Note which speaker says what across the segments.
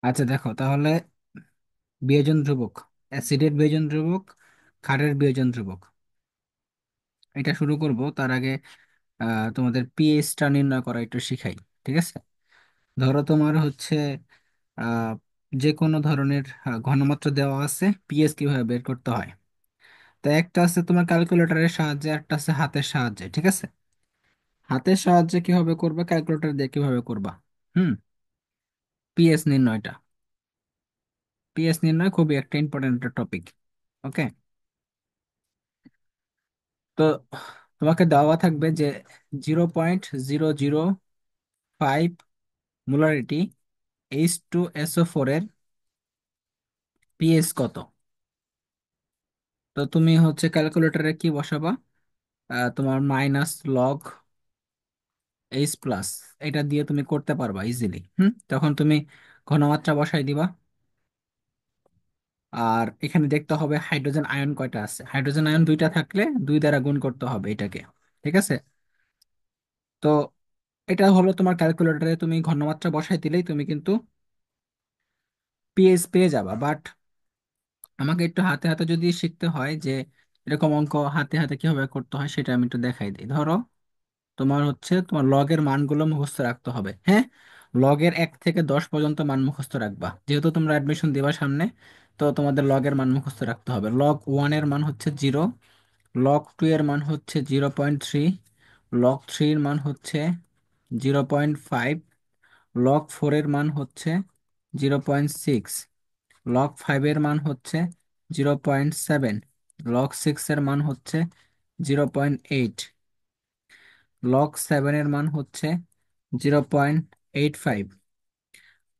Speaker 1: আচ্ছা দেখো তাহলে, বিয়োজন ধ্রুবক, অ্যাসিডের বিয়োজন ধ্রুবক, ক্ষারের বিয়োজন ধ্রুবক, এটা শুরু করব তার আগে তোমাদের পিএইচটা নির্ণয় করা একটু শিখাই। ঠিক আছে, ধরো তোমার হচ্ছে আহ, যে কোনো ধরনের ঘনমাত্রা দেওয়া আছে, পিএইচ কিভাবে বের করতে হয়। তো একটা আছে তোমার ক্যালকুলেটরের সাহায্যে, একটা আছে হাতের সাহায্যে। ঠিক আছে, হাতের সাহায্যে কিভাবে করবা, ক্যালকুলেটর দিয়ে কিভাবে করবা। হুম, পিএইচ নির্ণয়টা, পিএইচ নির্ণয় খুবই একটা ইম্পর্টেন্ট একটা টপিক। ওকে, তো তোমাকে দেওয়া থাকবে যে 0.005 মোলারিটি H2SO4 এর পিএইচ কত। তো তুমি হচ্ছে ক্যালকুলেটরে কি বসাবা, তোমার মাইনাস লগ এইচ প্লাস, এটা দিয়ে তুমি করতে পারবা ইজিলি। তখন তুমি ঘনমাত্রা বসাই দিবা। আর এখানে দেখতে হবে হাইড্রোজেন আয়ন কয়টা আছে, হাইড্রোজেন আয়ন দুইটা থাকলে দুই দ্বারা গুণ করতে হবে এটাকে। ঠিক আছে, তো এটা হলো তোমার ক্যালকুলেটরে তুমি ঘনমাত্রা বসাই দিলেই তুমি কিন্তু পিএইচ পেয়ে যাবা। বাট আমাকে একটু হাতে হাতে যদি শিখতে হয় যে এরকম অঙ্ক হাতে হাতে কিভাবে করতে হয়, সেটা আমি একটু দেখাই দিই। ধরো তোমার হচ্ছে তোমার লগের মানগুলো মুখস্থ রাখতে হবে। হ্যাঁ, লগের 1 থেকে 10 পর্যন্ত মান মুখস্থ রাখবা, যেহেতু তোমরা অ্যাডমিশন দিবা সামনে। তো তোমাদের লগের মান মুখস্থ রাখতে হবে। লগ 1 এর মান হচ্ছে 0, লগ 2 এর মান হচ্ছে 0.3, লগ 3 এর মান হচ্ছে 0.5, লগ 4 এর মান হচ্ছে 0.6, লগ 5 এর মান হচ্ছে 0.7, লগ 6 এর মান হচ্ছে 0.8, লগ 7 এর মান হচ্ছে 0.85,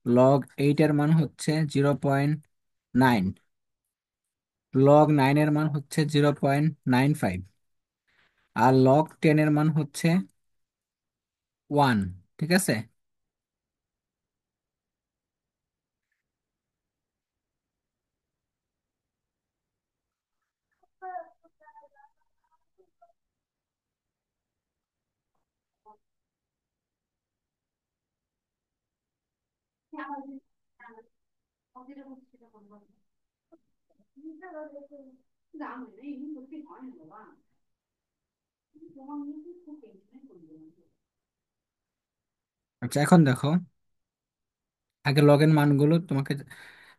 Speaker 1: লগ 8 এর মান হচ্ছে 0.9, লগ 9 এর মান হচ্ছে 0.95, আর লগ 10 এর মান হচ্ছে 1। ঠিক আছে, আচ্ছা এখন দেখো, আগে লগের মানগুলো তোমাকে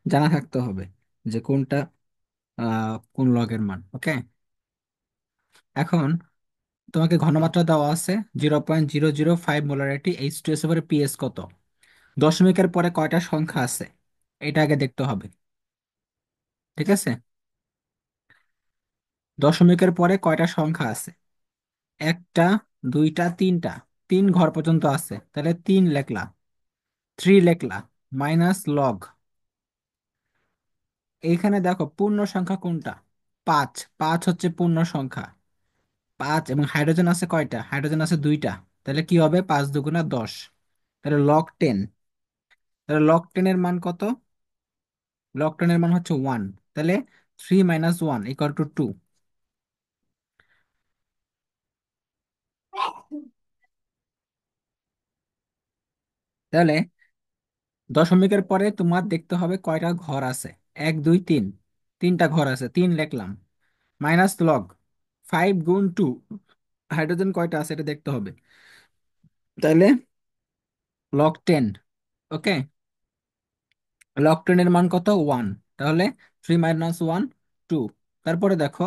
Speaker 1: জানা থাকতে হবে যে কোনটা কোন লগের মান। ওকে, এখন তোমাকে ঘনমাত্রা দেওয়া আছে 0.005 মোলারিটি H2SO4 পিএস কত, দশমিকের পরে কয়টা সংখ্যা আছে, এটা আগে দেখতে হবে। ঠিক আছে, দশমিকের পরে কয়টা সংখ্যা আছে, একটা, দুইটা, তিনটা, তিন ঘর পর্যন্ত আছে, তাহলে 3 লেখলা, 3 লেখলা, মাইনাস লগ, এইখানে দেখো পূর্ণ সংখ্যা কোনটা, 5, 5 হচ্ছে পূর্ণ সংখ্যা। 5 এবং হাইড্রোজেন আছে কয়টা, হাইড্রোজেন আছে দুইটা, তাহলে কি হবে, 5 × 2 = 10, তাহলে লগ 10, তাহলে লগ 10 এর মান কত, লগ 10 এর মান হচ্ছে 1, তাহলে 3 - 1 = 2। তাহলে দশমিকের পরে তোমার দেখতে হবে কয়টা ঘর আছে, 1, 2, 3, তিনটা ঘর আছে, 3 লিখলাম, মাইনাস লগ 5 × 2, হাইড্রোজেন কয়টা আছে এটা দেখতে হবে, তাহলে লগ 10। ওকে, লগ 10 এর মান কত, 1, তাহলে 3 - 1 = 2। তারপরে দেখো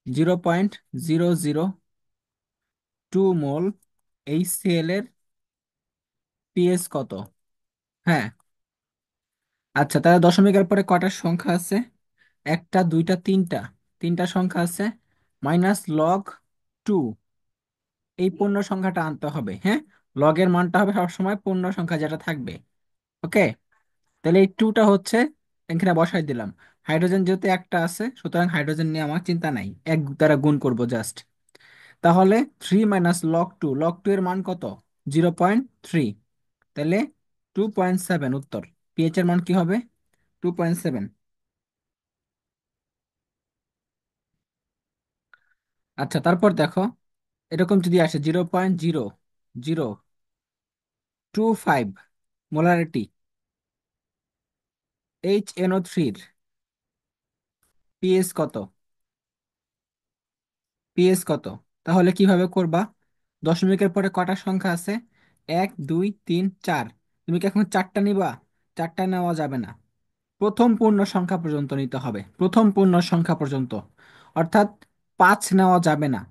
Speaker 1: 0.002 মোল HCl এর পিএস কত। হ্যাঁ, আচ্ছা তাহলে দশমিকের পরে কয়টা সংখ্যা আছে, একটা, দুইটা, তিনটা, তিনটা সংখ্যা আছে, মাইনাস লগ 2, এই পূর্ণ সংখ্যাটা আনতে হবে। হ্যাঁ, লগের মানটা হবে সবসময় পূর্ণ সংখ্যা যেটা থাকবে। ওকে, তাহলে এই 2টা হচ্ছে এখানে বসাই দিলাম। হাইড্রোজেন যেহেতু একটা আছে, সুতরাং হাইড্রোজেন নিয়ে আমার চিন্তা নাই, এক দ্বারা গুণ করব জাস্ট। তাহলে 3 - log 2, লগ 2 এর মান কত, 0.3, তাহলে 2.7 উত্তর। পিএইচ এর মান কি হবে, 2.7। আচ্ছা তারপর দেখো, এরকম যদি আসে 0.002 ফাইভ মোলারিটি HNO3-র পিএস কত? পিএস কত? তাহলে কিভাবে করবা? দশমিকের পরে কটা সংখ্যা আছে? 1 2 3 4। তুমি কি এখন চারটা নিবা? চারটা নেওয়া যাবে না, প্রথম পূর্ণ সংখ্যা পর্যন্ত নিতে হবে, প্রথম পূর্ণ সংখ্যা পর্যন্ত। অর্থাৎ 5 নেওয়া যাবে না।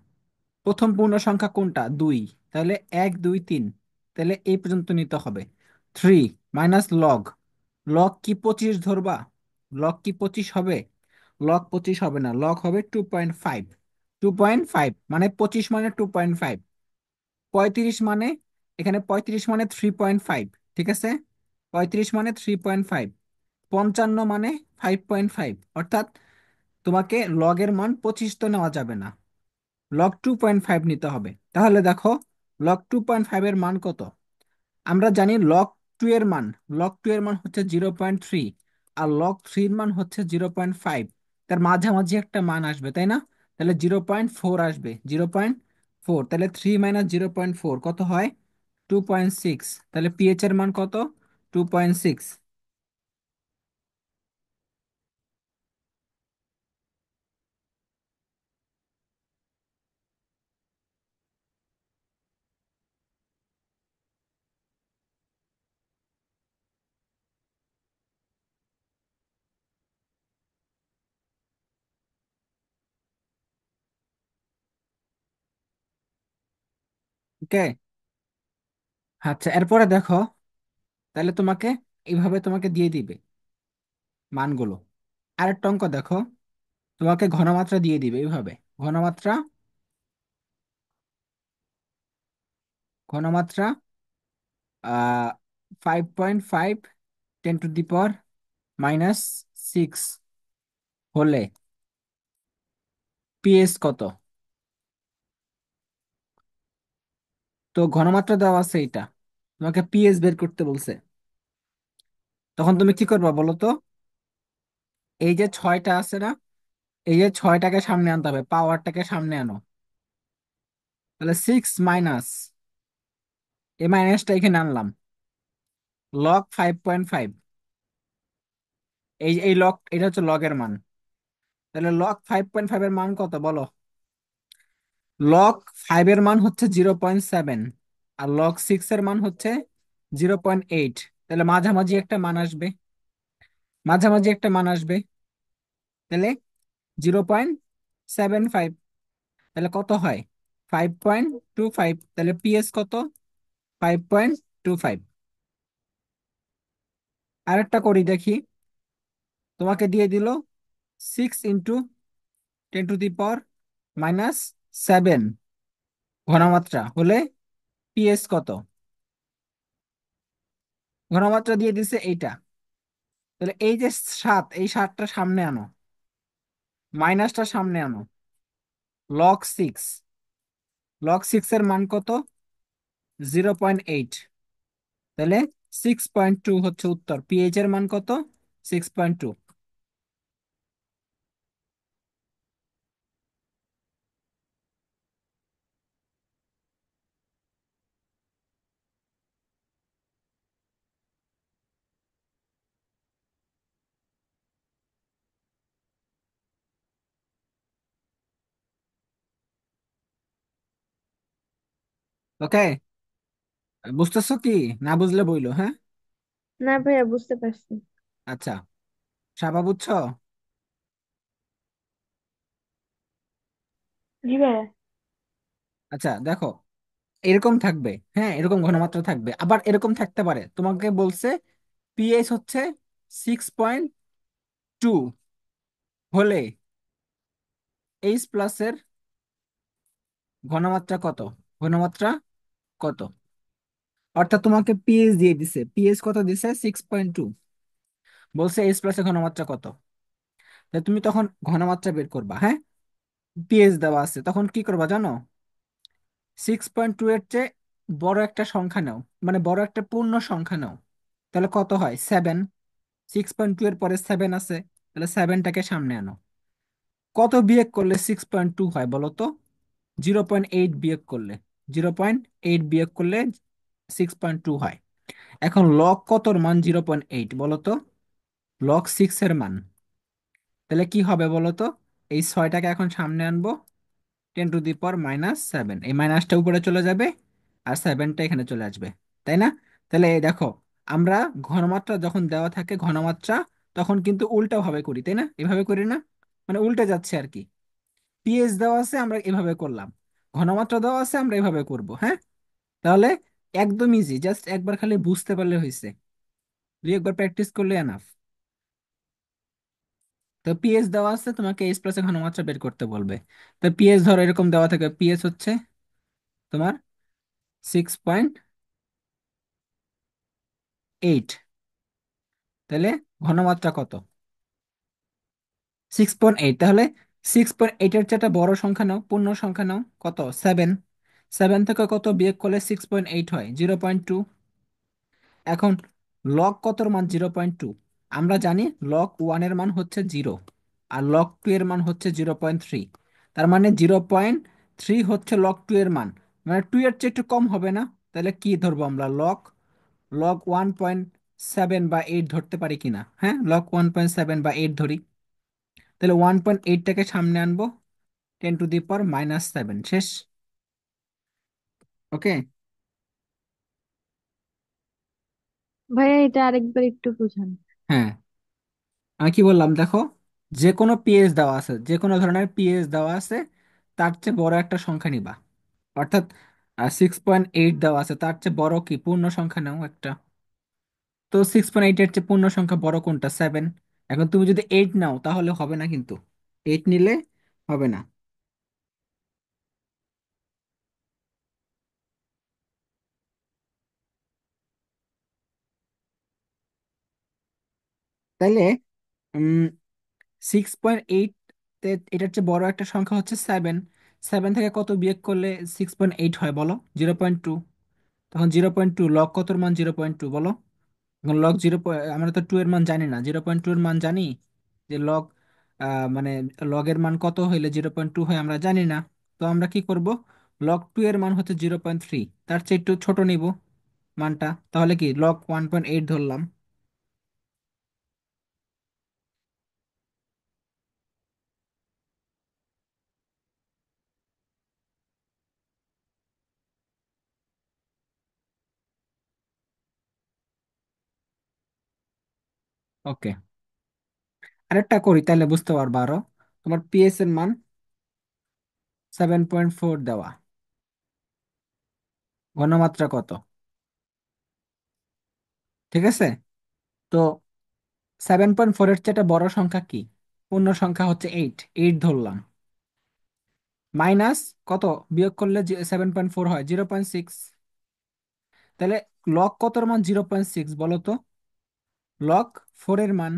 Speaker 1: প্রথম পূর্ণ সংখ্যা কোনটা? 2। তাহলে 1 2 3, তাহলে এই পর্যন্ত নিতে হবে। 3 মাইনাস লগ, লগ কি 25 ধরবা? লগ কি 25 হবে? লগ 25 হবে না, লগ হবে 2.5। 2.5 মানে 25 মানে 2.5। 35 মানে, এখানে 35 মানে 3.5। ঠিক আছে, 35 মানে 3.5। 55 মানে 5.5। অর্থাৎ তোমাকে লগের মান 25 তো নেওয়া যাবে না, লগ 2.5 নিতে হবে। তাহলে দেখো, লগ 2.5 এর মান কত? আমরা জানি লগ 2 এর মান, লগ 2 এর মান হচ্ছে 0.3, আর লগ 3 এর মান হচ্ছে 0.5। তার মাঝামাঝি একটা মান আসবে, তাই না? তাহলে 0.4 আসবে, 0.4। তাহলে 3 - 0.4 কত হয়? 2.6। তাহলে পিএইচ এর মান কত? 2.6। ওকে। আচ্ছা, এরপরে দেখো, তাহলে তোমাকে এইভাবে তোমাকে দিয়ে দিবে মানগুলো। আরেকটা অঙ্ক দেখো, তোমাকে ঘনমাত্রা দিয়ে দিবে এইভাবে। ঘনমাত্রা, ঘনমাত্রা 5.5 10⁻⁻6 হলে পিএস কত? তো ঘনমাত্রা দেওয়া আছে এটা, তোমাকে পিএস বের করতে বলছে। তখন তুমি কি করবা বলো তো? এই যে ছয়টা আছে না, এই যে ছয়টাকে সামনে আনতে হবে, পাওয়ারটাকে সামনে আনো। তাহলে 6 মাইনাস, এই মাইনাসটা এখানে আনলাম, লগ 5.5। এই লগ, এটা হচ্ছে লগের মান। তাহলে লগ 5.5 এর মান কত বলো? লগ 5 এর মান হচ্ছে 0.7, আর লগ 6 এর মান হচ্ছে 0.8। তাহলে মাঝামাঝি একটা মান আসবে, মাঝামাঝি একটা মান আসবে। তাহলে 0.75। তাহলে কত হয়? 5.25। তাহলে পিএস কত? 5.25। আরেকটা করি দেখি, তোমাকে দিয়ে দিল 6 × 10⁻⁻7 ঘনমাত্রা হলে পিএস কত? ঘনমাত্রা দিয়ে দিছে এইটা। তাহলে এই যে 7, এই 7টা সামনে আনো, মাইনাসটা সামনে আনো। লগ 6, লগ 6 এর মান কত? 0.8। তাহলে 6.2 হচ্ছে উত্তর। পিএইচ এর মান কত? 6.2। ওকে, বুঝতেছো কি? না বুঝলে বইলো, হ্যাঁ।
Speaker 2: না ভাইয়া, বুঝতে পারছি।
Speaker 1: আচ্ছা, সাবা বুঝছো?
Speaker 2: জি ভাইয়া।
Speaker 1: আচ্ছা দেখো, এরকম থাকবে, হ্যাঁ, এরকম ঘনমাত্রা থাকবে, আবার এরকম থাকতে পারে। তোমাকে বলছে পিএইচ হচ্ছে 6.2 হলে এইচ প্লাসের ঘনমাত্রা কত? ঘনমাত্রা কত? অর্থাৎ তোমাকে পিএইচ দিয়ে দিছে, পিএইচ কত দিছে? 6.2। বলছে এইচ প্লাসের ঘনমাত্রা কত। তাহলে তুমি তখন ঘনমাত্রা বের করবা, হ্যাঁ। পিএইচ দেওয়া আছে, তখন কি করবা জানো? 6.2 এর চেয়ে বড় একটা সংখ্যা নাও, মানে বড় একটা পূর্ণ সংখ্যা নাও। তাহলে কত হয়? 7। 6.2 এর পরে 7 আছে, তাহলে 7টাকে সামনে আনো। কত বিয়োগ করলে 6.2 হয় বলো তো? 0.8 বিয়োগ করলে, 0.8 বিয়োগ করলে 6.2 হয়। এখন লগ কতর মান 0.8 বলো তো? লগ 6 এর মান। তাহলে কি হবে বলো তো? এই 6টাকে এখন সামনে আনবো, 10⁻⁻7, এই মাইনাসটা উপরে চলে যাবে আর 7টা এখানে চলে আসবে, তাই না? তাহলে এই দেখো, আমরা ঘনমাত্রা যখন দেওয়া থাকে ঘনমাত্রা, তখন কিন্তু উল্টা ভাবে করি, তাই না? এভাবে করি না, মানে উল্টে যাচ্ছে আর কি। পিএইচ দেওয়া আছে আমরা এভাবে করলাম, ঘনমাত্রা দেওয়া আছে আমরা এভাবে করব, হ্যাঁ? তাহলে একদম ইজি, জাস্ট একবার খালি বুঝতে পারলে হয়েছে, দুই একবার প্র্যাকটিস করলে এনাফ। তো পিএইচ দেওয়া আছে, তোমাকে এইচ প্লাসে ঘনমাত্রা বের করতে বলবে। তো পিএইচ ধরো এরকম দেওয়া থাকে, পিএইচ হচ্ছে তোমার 6.8, তাহলে ঘনমাত্রা কত? 6.8, তাহলে 6.8-এর চেয়ে একটা বড় সংখ্যা নাও, পূর্ণ সংখ্যা নাও, কত? 7। 7 থেকে কত বিয়োগ করলে 6.8 হয়? 0.2। এখন লগ কতর মান 0.2? আমরা জানি লগ 1-এর মান হচ্ছে 0, আর লগ 2 এর মান হচ্ছে 0.3। তার মানে 0.3 হচ্ছে লগ 2 এর মান, মানে 2 এর চেয়ে একটু কম হবে না? তাহলে কি ধরবো আমরা? লগ লগ 1.7 বা 8 ধরতে পারি কিনা? হ্যাঁ, লগ 1.7 বা 8 ধরি। তাহলে 1.8টাকে সামনে আনবো, 10⁻⁻7, শেষ। ওকে।
Speaker 2: ভাইয়া এটা আরেকবার একটু বুঝান।
Speaker 1: হ্যাঁ, আমি কি বললাম দেখো, যে কোনো পিএইচ দেওয়া আছে, যে কোনো ধরনের পিএইচ দেওয়া আছে, তার চেয়ে বড় একটা সংখ্যা নিবা। অর্থাৎ 6.8 দেওয়া আছে, তার চেয়ে বড় কি পূর্ণ সংখ্যা নাও একটা। তো 6.8-এর চেয়ে পূর্ণ সংখ্যা বড় কোনটা? 7। এখন তুমি যদি 8 নাও তাহলে হবে না কিন্তু, 8 নিলে হবে না। তাইলে 6.8, এটার চেয়ে বড় একটা সংখ্যা হচ্ছে 7। 7 থেকে কত বিয়োগ করলে 6.8 হয় বলো? 0.2। তখন 0.2, লগ কতর মান 0.2 বলো? এখন লগ আমরা তো 2 এর মান জানি না, 0.2 এর মান জানি যে লগ, মানে লগের মান কত হইলে 0.2 হয় আমরা জানি না। তো আমরা কি করব? লগ 2 এর মান হচ্ছে 0.3, তার চেয়ে একটু ছোট নিব মানটা, তাহলে কি লগ 1.8 ধরলাম। ওকে, আরেকটা করি তাহলে বুঝতে পারবা আরো। তোমার পিএস এর মান 7.4 দেওয়া, ঘনমাত্রা কত? ঠিক আছে। তো 7.4-এর চেয়ে একটা বড় সংখ্যা কি? পূর্ণ সংখ্যা হচ্ছে 8, 8 ধরলাম। মাইনাস কত বিয়োগ করলে 7.4 হয়? 0.6। তাহলে লগ কতর মান 0.6 বলো তো? লগ 4-এর মান।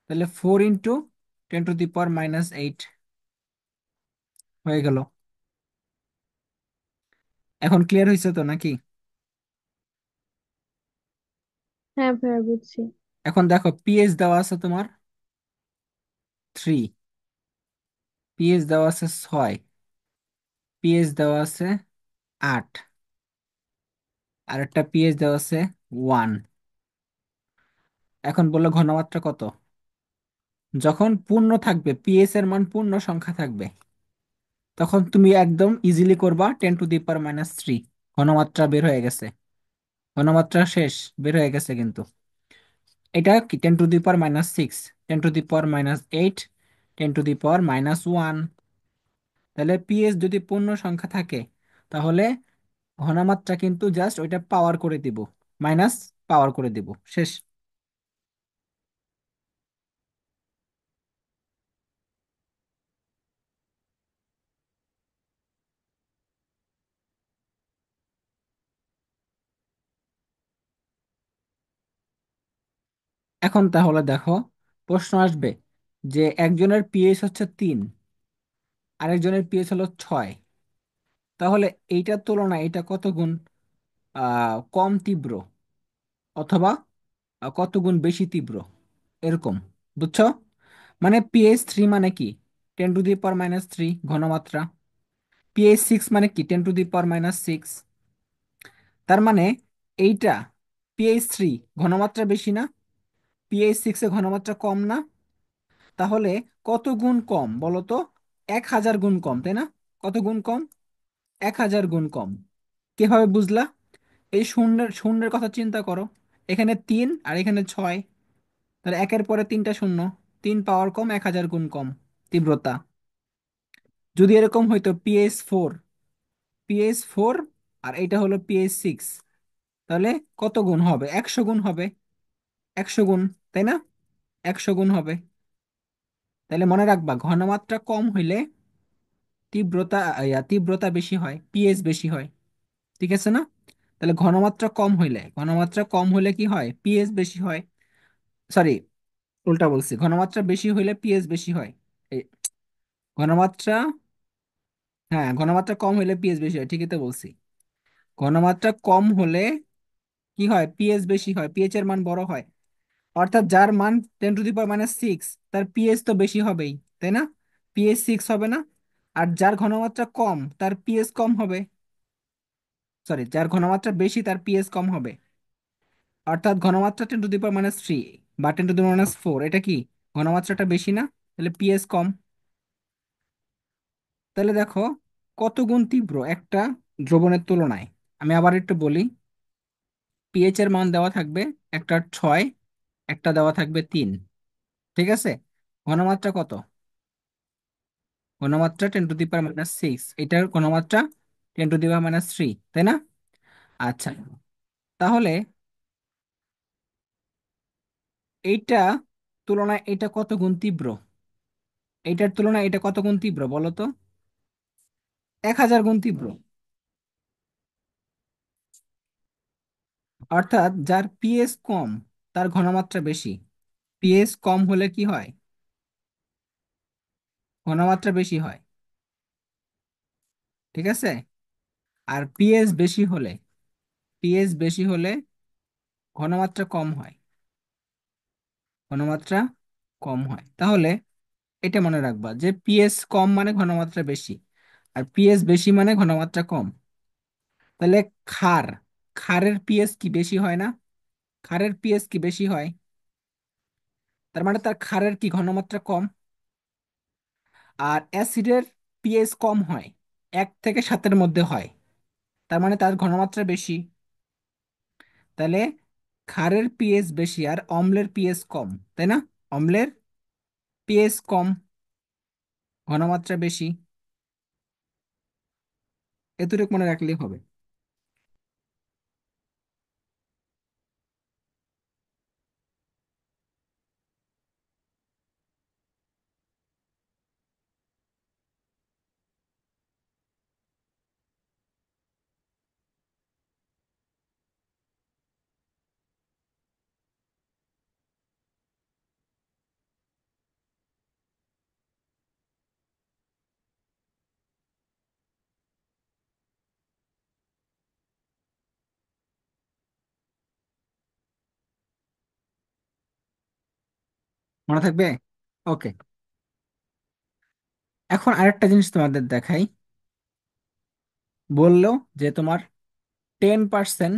Speaker 1: তাহলে 4 × 10⁻⁻8 হয়ে গেল। এখন ক্লিয়ার হয়েছে তো নাকি?
Speaker 2: হ্যাঁ ভাইয়া বুঝছি।
Speaker 1: এখন দেখো, পিএইচ দেওয়া আছে তোমার 3, পিএইচ দেওয়া আছে 6, পিএইচ দেওয়া আছে 8, আর একটা পিএইচ দেওয়া আছে 1। এখন বললো ঘনমাত্রা কত? যখন পূর্ণ থাকবে, পিএইচ এর মান পূর্ণ সংখ্যা থাকবে, তখন তুমি একদম ইজিলি করবা 10⁻⁻3, ঘনমাত্রা বের হয়ে গেছে। ঘনমাত্রা শেষ, বের হয়ে গেছে কিন্তু। এটা কি 10⁻⁻6, 10⁻⁻8, 10⁻⁻1। তাহলে পিএইচ যদি পূর্ণ সংখ্যা থাকে, তাহলে ঘনমাত্রা কিন্তু জাস্ট ওইটা পাওয়ার করে দিব, মাইনাস পাওয়ার করে দিব, শেষ। এখন তাহলে দেখো, প্রশ্ন আসবে যে একজনের পিএইচ হচ্ছে 3, আরেকজনের পিএইচ হলো 6, তাহলে এইটার তুলনায় এটা কত গুণ কম তীব্র, অথবা কত গুণ বেশি তীব্র, এরকম, বুঝছো? মানে পিএইচ 3 মানে কি? 10⁻⁻3 ঘনমাত্রা। পিএইচ 6 মানে কি? 10⁻⁻6। তার মানে এইটা পিএইচ 3 ঘনমাত্রা বেশি না? pH 6 এ ঘনমাত্রা কম না? তাহলে কত গুণ কম বলো তো? 1000 গুণ কম, তাই না? কত গুণ কম? 1000 গুণ কম। কিভাবে বুঝলা? এই শূন্যের শূন্যের কথা চিন্তা করো। এখানে 3 আর এখানে 6, তাহলে একের পরে তিনটা শূন্য। 3 পাওয়ার কম, 1000 গুণ কম তীব্রতা। যদি এরকম হইতো pH 4, pH 4 আর এটা হলো pH 6, তাহলে কত গুণ হবে? 100 গুণ হবে। 100 গুণ, তাই না? 100 গুণ হবে। তাহলে মনে রাখবা, ঘনমাত্রা কম হইলে তীব্রতা বেশি হয়, পিএইচ বেশি হয়। ঠিক আছে না? তাহলে ঘনমাত্রা কম হইলে কি হয়? পিএইচ বেশি হয়। সরি, উল্টা বলছি, ঘনমাত্রা বেশি হইলে পিএইচ বেশি হয়। এই ঘনমাত্রা, হ্যাঁ, ঘনমাত্রা কম হইলে পিএইচ বেশি হয়, ঠিকই তো বলছি। ঘনমাত্রা কম হলে কি হয়? পিএইচ বেশি হয়, পিএইচ এর মান বড় হয়। অর্থাৎ যার মান 10⁻⁶, তার পিএইচ তো বেশি হবেই, তাই না? pH 6 হবে না? আর যার ঘনমাত্রা কম তার পিএইচ কম হবে। সরি, যার ঘনমাত্রা বেশি তার পিএইচ কম হবে। অর্থাৎ ঘনমাত্রা 10⁻³ বা 10⁻⁴, এটা কি ঘনমাত্রাটা বেশি না? তাহলে পিএইচ কম। তাহলে দেখো কত গুণ তীব্র একটা দ্রবণের তুলনায়। আমি আবার একটু বলি, পিএইচ এর মান দেওয়া থাকবে, একটা 6, একটা দেওয়া থাকবে 3। ঠিক আছে? ঘনমাত্রা কত? ঘনমাত্রা 10⁻⁶, এটার ঘনমাত্রা 10⁻³ তাই না? আচ্ছা, তাহলে এইটা তুলনায় এটা কত গুণ তীব্র? এইটার তুলনায় এটা কত গুণ তীব্র বলো তো? 1000 গুণ তীব্র। অর্থাৎ যার পিএস কম তার ঘনমাত্রা বেশি। পিএস কম হলে কি হয়? ঘনমাত্রা বেশি হয়। ঠিক আছে? আর পিএস বেশি হলে ঘনমাত্রা কম হয়। ঘনমাত্রা কম হয়। তাহলে এটা মনে রাখবা যে পিএস কম মানে ঘনমাত্রা বেশি, আর পিএস বেশি মানে ঘনমাত্রা কম। তাহলে ক্ষার ক্ষারের পিএস কি বেশি হয় না? ক্ষারের পিএস কি বেশি হয়? তার মানে তার ক্ষারের কি ঘনমাত্রা কম। আর অ্যাসিডের পিএস কম হয়, 1 থেকে 7-এর মধ্যে হয়, তার মানে তার ঘনমাত্রা বেশি। তাহলে ক্ষারের পিএস বেশি আর অম্লের পিএস কম, তাই না? অম্লের পিএস কম, ঘনমাত্রা বেশি। এতটুকু মনে রাখলেই হবে। মনে থাকবে? ওকে। এখন আরেকটা জিনিস তোমাদের দেখাই। বললো যে তোমার 10%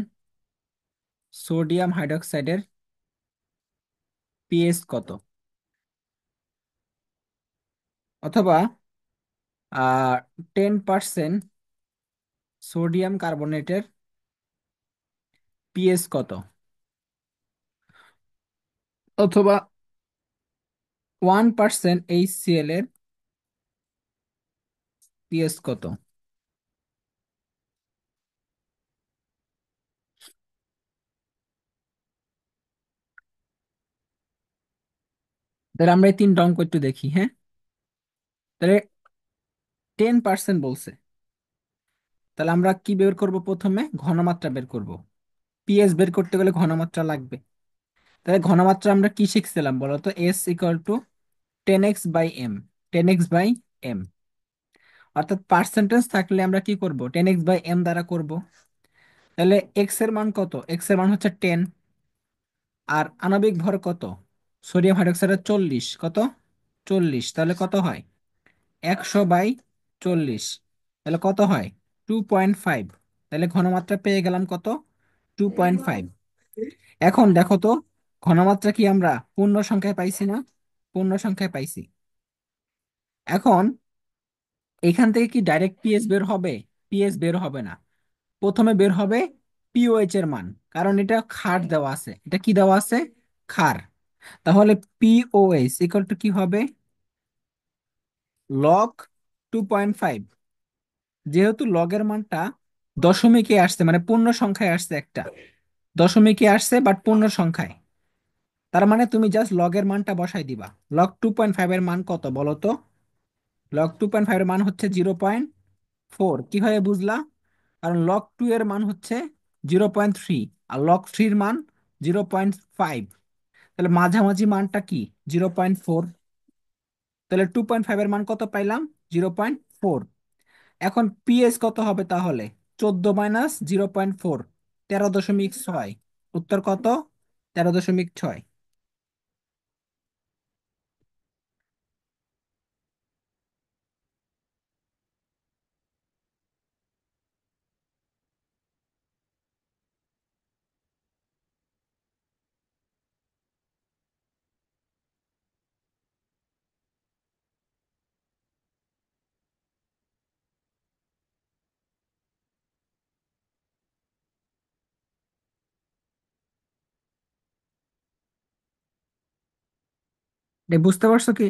Speaker 1: সোডিয়াম হাইড্রোক্সাইডের পিএস কত, অথবা 10% সোডিয়াম কার্বনেটের পিএস কত, অথবা 1% HCl এর পিএস কত। তাহলে আমরা এই 3টা অঙ্ক একটু দেখি, হ্যাঁ? তাহলে 10% বলছে, তাহলে আমরা কি বের করব? প্রথমে ঘনমাত্রা বের করব। পিএস বের করতে গেলে ঘনমাত্রা লাগবে। তাহলে ঘনমাত্রা আমরা কি শিখছিলাম বলো তো? S = 10x/m, 10x/m। অর্থাৎ পার্সেন্টেজ থাকলে আমরা কি করব? 10x/m দ্বারা করব। তাহলে এক্স এর মান কত? এক্স এর মান হচ্ছে 10। আর আণবিক ভর কত? সোডিয়াম হাইড্রোক্সাইডের 40, কত? 40, তাহলে কত হয়? 100/40, তাহলে কত হয়? 2.5। তাহলে ঘনমাত্রা পেয়ে গেলাম কত? 2.5। এখন দেখো তো, ঘনমাত্রা কি আমরা পূর্ণ সংখ্যায় পাইছি না? পূর্ণ সংখ্যায় পাইছি। এখন এখান থেকে কি ডাইরেক্ট পিএস বের হবে? পিএস বের হবে না। প্রথমে বের হবে পিওএইচ এর মান, কারণ এটা ক্ষার দেওয়া আছে। এটা কি দেওয়া আছে? ক্ষার। তাহলে পিওএইচ ইকুয়াল টু কি হবে? লগ 2.5। যেহেতু লগের মানটা দশমিকে আসছে, মানে পূর্ণ সংখ্যায় আসছে, একটা দশমিকে আসছে বাট পূর্ণ সংখ্যায়, তার মানে তুমি জাস্ট লগের মানটা বসাই দিবা। লগ 2.5 এর মান কত বলো তো? লগ 2.5 এর মান হচ্ছে 0.4। কিভাবে বুঝলা? কারণ লগ 2 এর মান হচ্ছে 0.3, আর লগ 3 এর মান 0.5। তাহলে মাঝামাঝি মানটা কি? 0.4। তাহলে 2.5 এর মান কত পাইলাম? 0.4। এখন পিএস কত হবে তাহলে? 14 - 0.4, 13.6। উত্তর কত? 13.6। বুঝতে পারছো কি?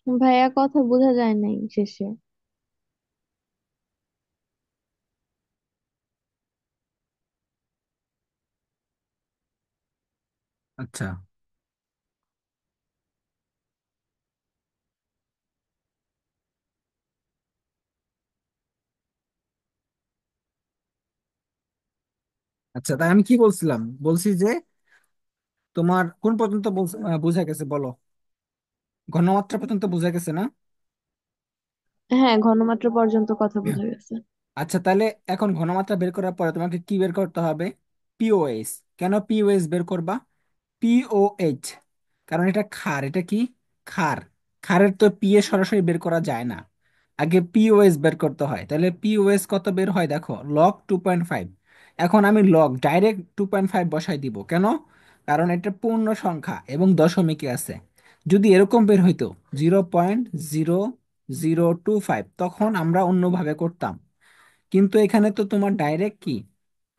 Speaker 2: ভাইয়া কথা বোঝা যায় নাই শেষে।
Speaker 1: আচ্ছা, আচ্ছা, তাই আমি কি বলছিলাম? বলছি যে তোমার কোন পর্যন্ত বোঝা গেছে বলো? ঘনমাত্রা পর্যন্ত বোঝা গেছে না?
Speaker 2: হ্যাঁ, ঘনমাত্রা পর্যন্ত কথা বোঝা গেছে।
Speaker 1: আচ্ছা, তাহলে এখন ঘনমাত্রা বের করার পরে তোমাকে কি বের করতে হবে? পিওএস। কেন পিওএস বের করবা? পিওএইচ, কারণ এটা ক্ষার। এটা কি? ক্ষার। ক্ষারের তো পিএ সরাসরি বের করা যায় না, আগে পিওএস বের করতে হয়। তাহলে পিওএস কত বের হয় দেখো, লগ 2.5। এখন আমি লগ ডাইরেক্ট 2.5 বসাই দিব। কেন? কারণ এটা পূর্ণ সংখ্যা এবং দশমিকে আছে। যদি এরকম বের হইতো 0.0025, তখন আমরা অন্যভাবে করতাম। কিন্তু এখানে তো তোমার ডাইরেক্ট কি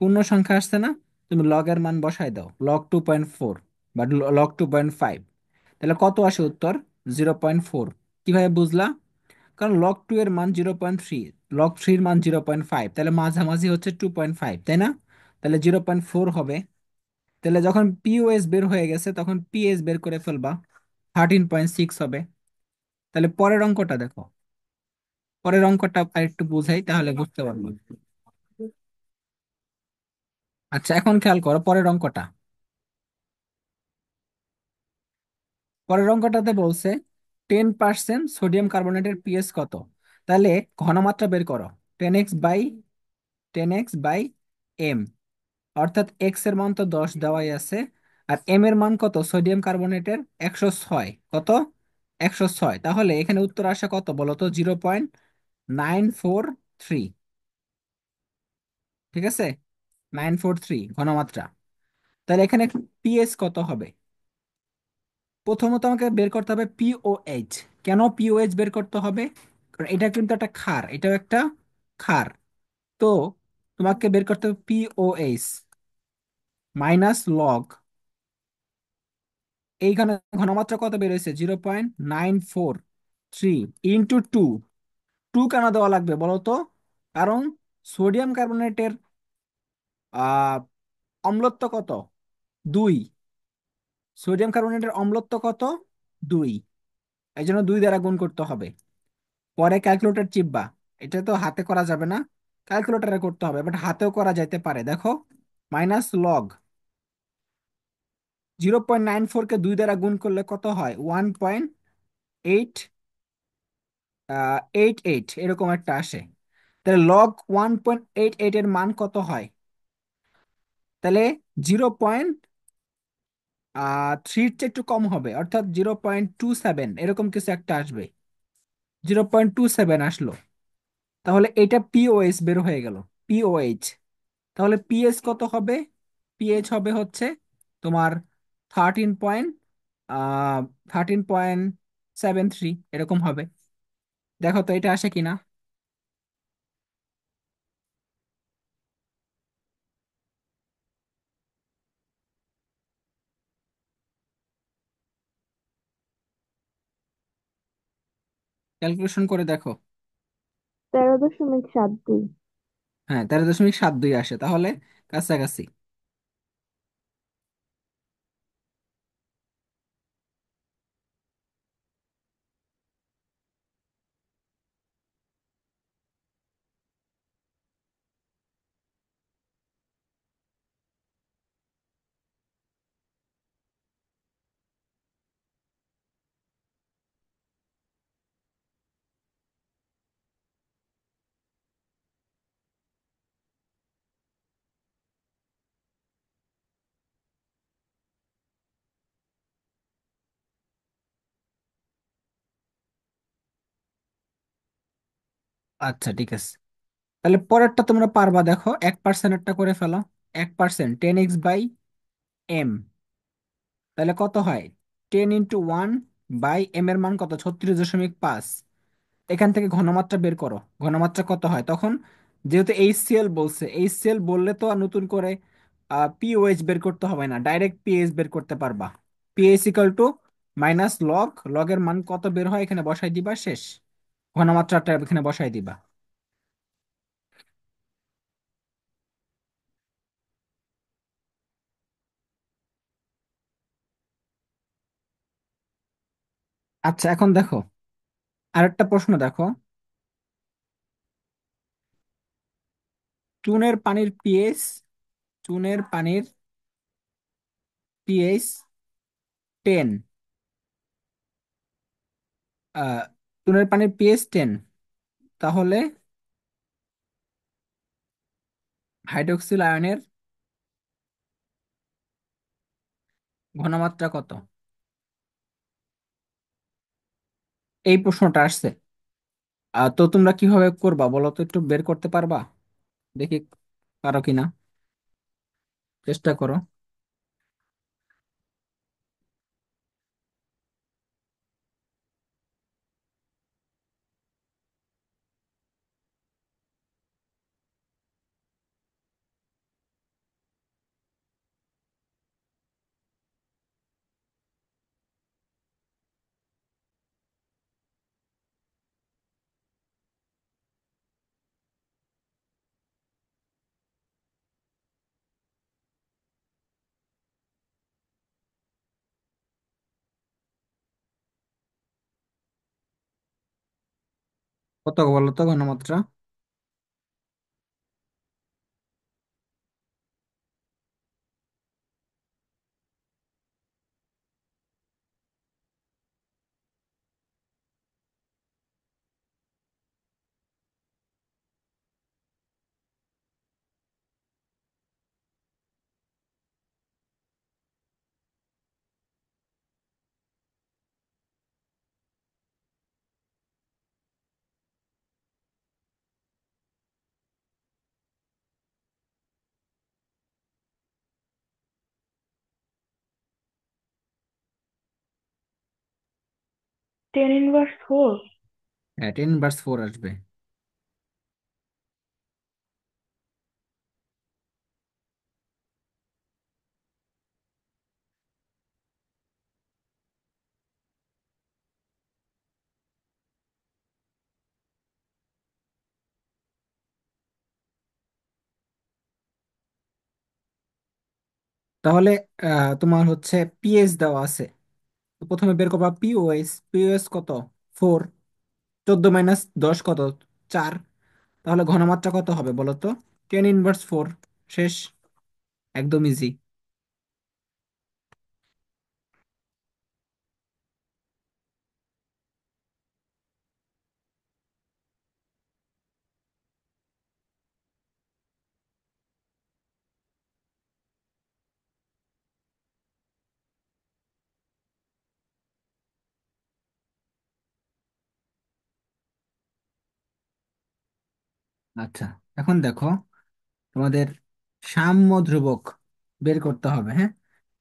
Speaker 1: পূর্ণ সংখ্যা আসছে না? তুমি লগের মান বসাই দাও, লগ 2.4 বা লগ 2.5। তাহলে কত আসে উত্তর? 0.4। কিভাবে বুঝলা? কারণ লগ 2 এর মান 0.3, লগ 3 এর মান 0.5, তাহলে মাঝামাঝি হচ্ছে 2.5, তাই না? তাহলে 0.4 হবে। তাহলে যখন পিওএস বের হয়ে গেছে তখন পিএস বের করে ফেলবা, 13.6 হবে। তাহলে পরের অঙ্কটা দেখো। পরের অঙ্কটা আর একটু বুঝাই, তাহলে বুঝতে পারবো। আচ্ছা, এখন খেয়াল করো পরের অঙ্কটা। পরের অঙ্কটাতে বলছে 10% সোডিয়াম কার্বনেটের পিএস কত। তাহলে ঘনমাত্রা বের করো। 10x বাই এম, অর্থাৎ এক্স এর মান তো 10 দেওয়াই আছে, আর এম এর মান কত সোডিয়াম কার্বনেটের? 106। কত? 106। তাহলে এখানে উত্তর আসে কত বলো তো? 0.943। ঠিক আছে, 943 ঘনমাত্রা। তাহলে এখানে পিএস কত হবে? প্রথমত আমাকে বের করতে হবে পিওএইচ। কেন পিওএইচ বের করতে হবে? কারণ এটা কিন্তু একটা ক্ষার, এটাও একটা ক্ষার। তো তোমাকে বের করতে হবে পিওএইচ মাইনাস লগ, এইখানে ঘনমাত্রা কত বের হয়েছে? 0.943 ইন্টু 2। টু কেন দেওয়া লাগবে বলো তো? কারণ সোডিয়াম কার্বনেটের আহ অম্লত্ব কত? 2। সোডিয়াম কার্বনেটের অম্লত্ব কত? 2। এই জন্য 2 দ্বারা গুণ করতে হবে। পরে ক্যালকুলেটর চিপবা। এটা তো হাতে করা যাবে না, ক্যালকুলেটরে করতে হবে, বাট হাতেও করা যাইতে পারে। দেখো, মাইনাস লগ 0.94 কে 2 দ্বারা গুণ করলে কত হয়? 1.8 88 এরকম একটা আসে। তাহলে লগ 1.88 এর মান কত হয়? তাহলে 0.3 চেয়ে একটু কম হবে, অর্থাৎ 0.27 এরকম কিছু একটা আসবে। 0.27 আসলো। তাহলে এটা পিওএইচ বের হয়ে গেল। পিওএইচ। তাহলে পিএস কত হবে? পিএইচ হবে হচ্ছে তোমার 13 পয়েন্ট, 13.73 এরকম হবে। দেখো তো এটা আসে কিনা। ক্যালকুলেশন করে দেখো।
Speaker 2: 13.72।
Speaker 1: হ্যাঁ, 13.72 আসে, তাহলে কাছাকাছি। আচ্ছা ঠিক আছে, তাহলে পরেরটা তোমরা পারবা। দেখো 1%-এরটা করে ফেলো। 1%, 10x/m, তাহলে কত হয়? 10 × 1/m এর মান কত? 36.5। এখান থেকে ঘনমাত্রা বের করো, ঘনমাত্রা কত হয় তখন। যেহেতু এইচসিএল বলছে, এইচসিএল বললে তো আর নতুন করে পিওএইচ বের করতে হবে না, ডাইরেক্ট পিএইচ বের করতে পারবা। PH equal to minus log, লগের মান কত বের হয় এখানে বসাই দিবা, শেষ। ঘনমাত্রাটা এখানে বসাই দিবা। আচ্ছা এখন দেখো আরেকটা প্রশ্ন দেখো। চুনের পানির পিএইচ, চুনের পানির পিএইচ 10, আহ চুনের পানির পিএইচ 10, তাহলে হাইড্রক্সিল আয়নের ঘনমাত্রা কত? এই প্রশ্নটা আসছে। তো তোমরা কিভাবে করবা বলো তো, একটু বের করতে পারবা? দেখি পারো কিনা, চেষ্টা করো। কত বলো তো ঘনমাত্রা?
Speaker 2: Ten inverse four.
Speaker 1: হ্যাঁ, 10/4 আসবে। তাহলে তোমার হচ্ছে পিএইচ দেওয়া আছে, তো প্রথমে বের করবা পিওএইচ। পিওএইচ কত? 4। 14 - 10 কত? 4। তাহলে ঘনমাত্রা কত হবে বলো তো? 10 ইনভার্স 4, শেষ। একদম ইজি। আচ্ছা এখন দেখো তোমাদের সাম্য ধ্রুবক বের করতে হবে, হ্যাঁ।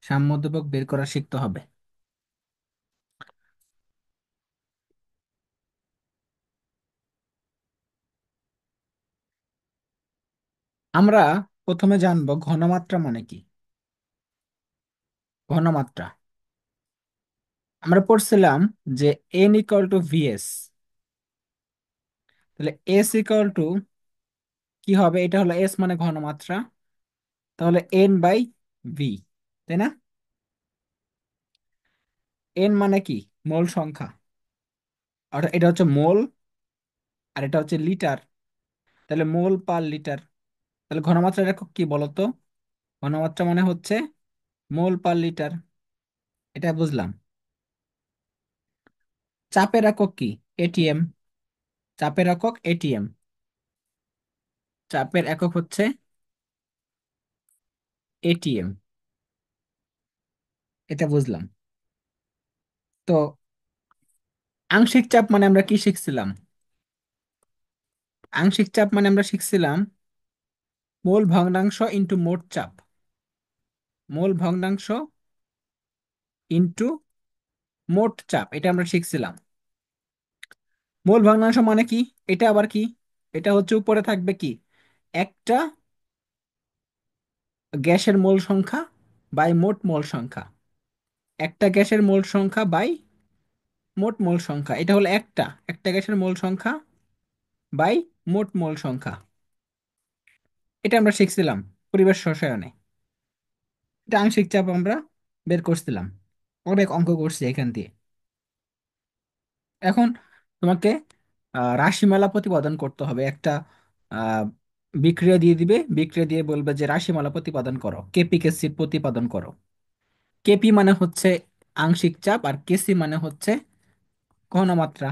Speaker 1: সাম্যাধ্যাপক বের করা শিখতে হবে। আমরা প্রথমে জানবো ঘনমাত্রা মানে কি। ঘনমাত্রা আমরা পড়ছিলাম যে এন ইকুয়াল টু ভিএস। তাহলে এস ইকুয়াল টু কি হবে? এটা হলো এস মানে ঘনমাত্রা, তাহলে এন বাই ভি, তাই না? এন মানে কি? মোল সংখ্যা, অর্থাৎ এটা হচ্ছে মোল আর এটা হচ্ছে লিটার। তাহলে মোল পার লিটার। তাহলে ঘনমাত্রার একক কি বলতো? ঘনমাত্রা মানে হচ্ছে মোল পার লিটার, এটা বুঝলাম। চাপের একক কি? এটিএম। চাপের একক এটিএম। চাপের একক হচ্ছে এটিএম, এটা বুঝলাম। তো আংশিক চাপ মানে আমরা কি শিখছিলাম? আংশিক চাপ মানে আমরা শিখছিলাম মোল ভগ্নাংশ ইন্টু মোট চাপ। মোল ভগ্নাংশ ইন্টু মোট চাপ, এটা আমরা শিখছিলাম। মোল ভগ্নাংশ মানে কি? এটা আবার কি? এটা হচ্ছে উপরে থাকবে কি, একটা গ্যাসের মোল সংখ্যা বাই মোট মোল সংখ্যা। একটা গ্যাসের মোল সংখ্যা বাই মোট মোল সংখ্যা, এটা হলো একটা একটা গ্যাসের মোল সংখ্যা বাই মোট মোল সংখ্যা। এটা আমরা শিখছিলাম পরিবেশ রসায়নে। এটা আংশিক চাপ আমরা বের করছিলাম, অনেক অঙ্ক করছি এখান দিয়ে। এখন তোমাকে রাশিমালা প্রতিপাদন করতে হবে। একটা আহ, বিক্রিয়া দিয়ে দিবে, বিক্রিয়া দিয়ে বলবে যে রাশিমালা প্রতিপাদন করো, কেপি কেসি প্রতিপাদন করো। কেপি মানে হচ্ছে আংশিক চাপ আর কেসি মানে হচ্ছে ঘনমাত্রা।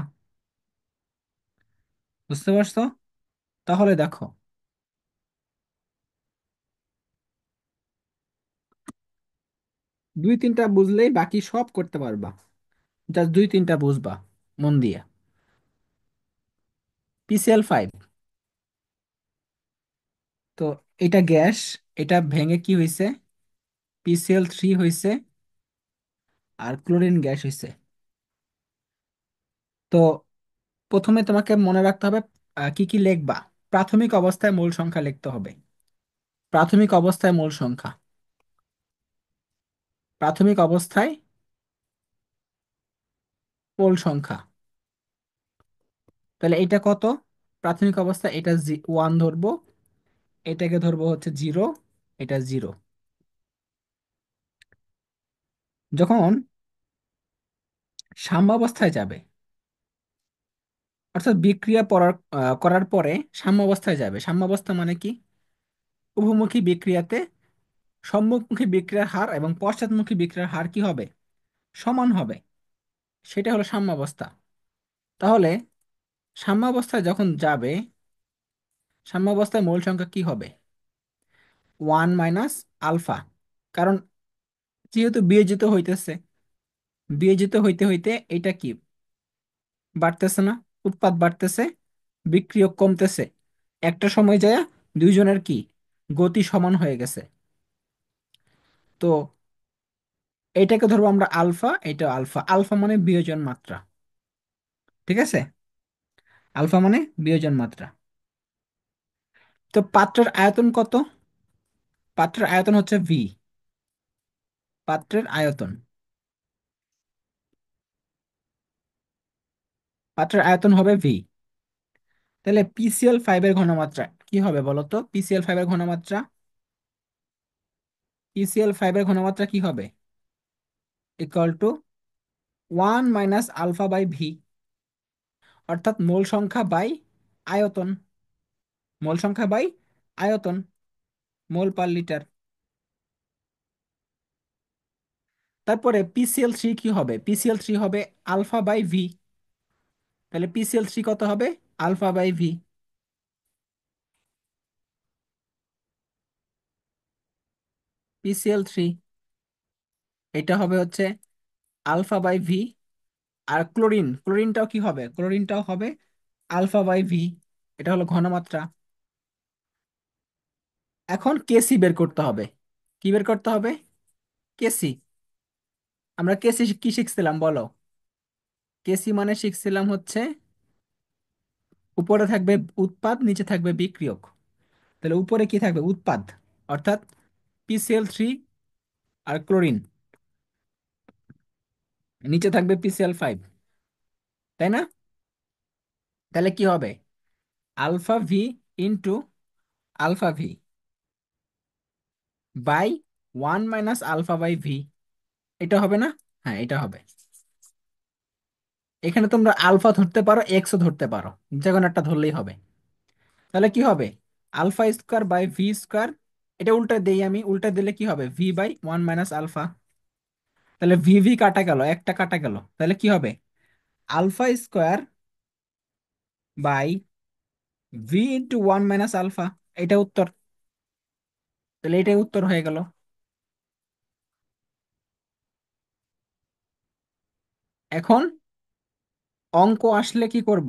Speaker 1: বুঝতে পারছো? তাহলে দেখো, দুই তিনটা বুঝলেই বাকি সব করতে পারবা। জাস্ট দুই তিনটা বুঝবা মন দিয়ে। পিসিএল 5, তো এটা গ্যাস, এটা ভেঙে কি হয়েছে? পিসিএল 3 হয়েছে, আর ক্লোরিন গ্যাস হয়েছে। তো প্রথমে তোমাকে মনে রাখতে হবে কি কি লিখবা। প্রাথমিক অবস্থায় মোল সংখ্যা লিখতে হবে। প্রাথমিক অবস্থায় মোল সংখ্যা, প্রাথমিক অবস্থায় মোল সংখ্যা। তাহলে এটা কত? প্রাথমিক অবস্থা এটা 1 ধরবো, এটাকে ধরবো হচ্ছে 0, এটা 0। যখন সাম্যাবস্থায় যাবে, অর্থাৎ বিক্রিয়া করার পরে সাম্যাবস্থায় যাবে। সাম্যাবস্থা মানে কি? উভমুখী বিক্রিয়াতে সম্মুখমুখী বিক্রিয়ার হার এবং পশ্চাৎমুখী বিক্রিয়ার হার কি হবে? সমান হবে। সেটা হলো সাম্যাবস্থা। তাহলে সাম্যাবস্থায় যখন যাবে, সাম্যাবস্থায় মোল সংখ্যা কি হবে? 1 - আলফা। কারণ যেহেতু বিয়োজিত হইতেছে, বিয়োজিত হইতে হইতে এটা কি বাড়তেছে না? উৎপাদ বাড়তেছে, বিক্রিয়ক কমতেছে। একটা সময় যায় দুইজনের কি গতি সমান হয়ে গেছে। তো এটাকে ধরবো আমরা আলফা, এটা আলফা। আলফা মানে বিয়োজন মাত্রা, ঠিক আছে? আলফা মানে বিয়োজন মাত্রা। তো পাত্রের আয়তন কত? পাত্রের আয়তন হচ্ছে ভি। পাত্রের আয়তন, পাত্রের আয়তন হবে ভি। তাহলে পিসিএল 5 এর ঘনমাত্রা কি হবে বলো তো? পিসিএল 5 এর ঘনমাত্রা, পিসিএল 5 এর ঘনমাত্রা কি হবে? ইকুয়াল টু 1 - আলফা/ভি, অর্থাৎ মোল সংখ্যা বাই আয়তন। মোল সংখ্যা বাই আয়তন, মোল পার লিটার। তারপরে পিসিএল 3 কি হবে? পিসিএল 3 হবে আলফা/ভি। তাহলে পিসিএল 3 কত হবে? আলফা/ভি। পিসিএল 3 এটা হবে হচ্ছে আলফা/ভি। আর ক্লোরিনটাও কি হবে? ক্লোরিনটাও হবে আলফা/ভি। এটা হলো ঘনমাত্রা। এখন কেসি বের করতে হবে। কি বের করতে হবে? কেসি। আমরা কেসি কি শিখছিলাম বলো? কেসি মানে শিখছিলাম হচ্ছে উপরে থাকবে উৎপাদ, নিচে থাকবে বিক্রিয়ক। তাহলে উপরে কি থাকবে? উৎপাদ, অর্থাৎ PCl3 আর ক্লোরিন। নিচে থাকবে PCl5, তাই না? তাহলে কি হবে? Alpha V into alpha V by 1 - alpha V. এটা হবে না? হ্যাঁ, এটা হবে। এখানে তোমরা আলফা ধরতে পারো, এক্সও ধরতে পারো, যে কোনো একটা ধরলেই হবে। তাহলে কি হবে? α² / ভি²। এটা উল্টা দেই আমি, উল্টা দিলে কি হবে? V/1 - alpha. তাহলে ভি ভি কাটা গেল, একটা কাটা গেল, তাহলে কি হবে? α² / V × 1 - আলফা। এটা উত্তর। তাহলে এটাই উত্তর হয়ে গেল। এখন অঙ্ক আসলে কি করব?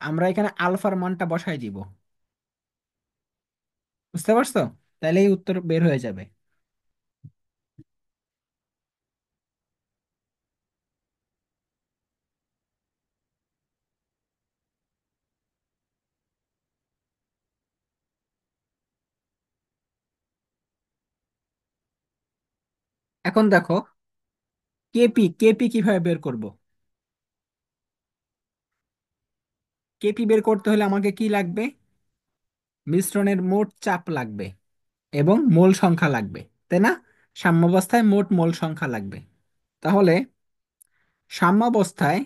Speaker 1: আমরা এখানে আলফার মানটা বসাই দিব। বুঝতে পারছো? তাহলে এই উত্তর বের হয়ে যাবে। এখন দেখো, কেপি কেপি কিভাবে বের করব? কেপি বের করতে হলে আমাকে কি লাগবে? মিশ্রণের মোট চাপ লাগবে এবং মোল সংখ্যা লাগবে, তাই না? সাম্যাবস্থায় মোট মোল সংখ্যা লাগবে। তাহলে সাম্যাবস্থায়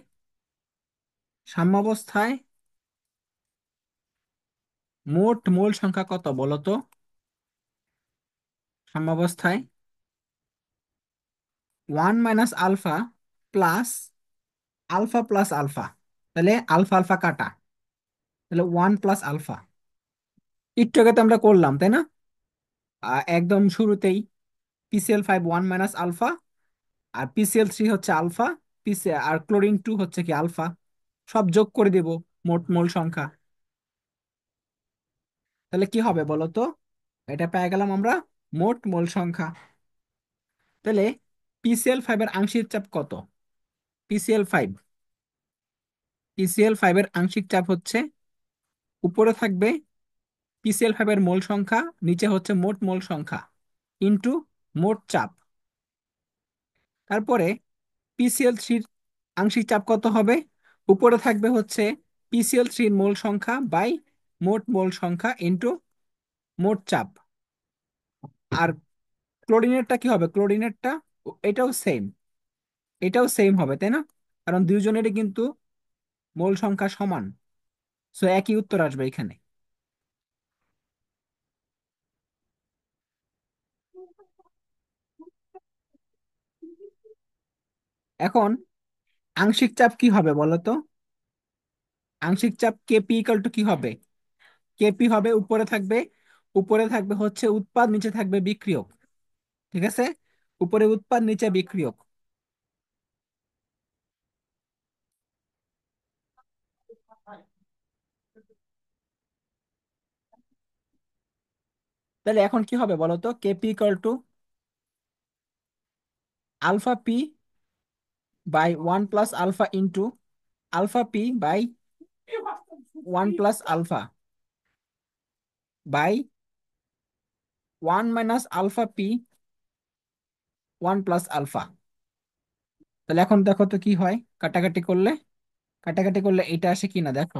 Speaker 1: সাম্যাবস্থায় মোট মোল সংখ্যা কত বলো তো? সাম্যাবস্থায় 1 - alpha plus alpha plus alpha. তাহলে আলফা আলফা কাটা, তাহলে 1 + আলফা। একটু আগে তো আমরা করলাম, তাই না? একদম শুরুতেই PCl5 1 - আলফা, আর PCl3 হচ্ছে আলফা, আর ক্লোরিন 2 হচ্ছে কি আলফা। সব যোগ করে দেব, মোট মোল সংখ্যা। তাহলে কি হবে বলো তো? এটা পেয়ে গেলাম আমরা মোট মোল সংখ্যা। তাহলে PCl5 এর আংশিক চাপ কত? পিসিএল ফাইভ পিসিএল ফাইভ এর আংশিক চাপ হচ্ছে, উপরে থাকবে PCl5 এর মোল সংখ্যা, নিচে হচ্ছে মোট মোল সংখ্যা ইন্টু মোট চাপ। তারপরে PCl3 আংশিক চাপ কত হবে? উপরে থাকবে হচ্ছে PCl3 মোল সংখ্যা বাই মোট মোল সংখ্যা ইন্টু মোট চাপ। আর ক্লোরিনেরটা কি হবে? ক্লোরিনেরটা এটাও সেম, এটাও সেম হবে, তাই না? কারণ দুইজনেরই কিন্তু মোল সংখ্যা সমান। সো একই উত্তর আসবে এখানে। এখন আংশিক চাপ কি হবে বলো তো? আংশিক চাপ কেপি ইকাল টু কি হবে? কেপি হবে, উপরে থাকবে হচ্ছে উৎপাদ, নিচে থাকবে বিক্রিয়ক। ঠিক আছে? উপরে উৎপাদ, নিচে বিক্রিয়ক। তাহলে এখন কি হবে বলো তো? KP equal to α/p/1 + alpha into α/p/1 + alpha by 1 - আলফা/p/1 + আলফা। তাহলে এখন দেখো তো কি হয় কাটাকাটি করলে? কাটাকাটি করলে এটা আসে কিনা দেখো।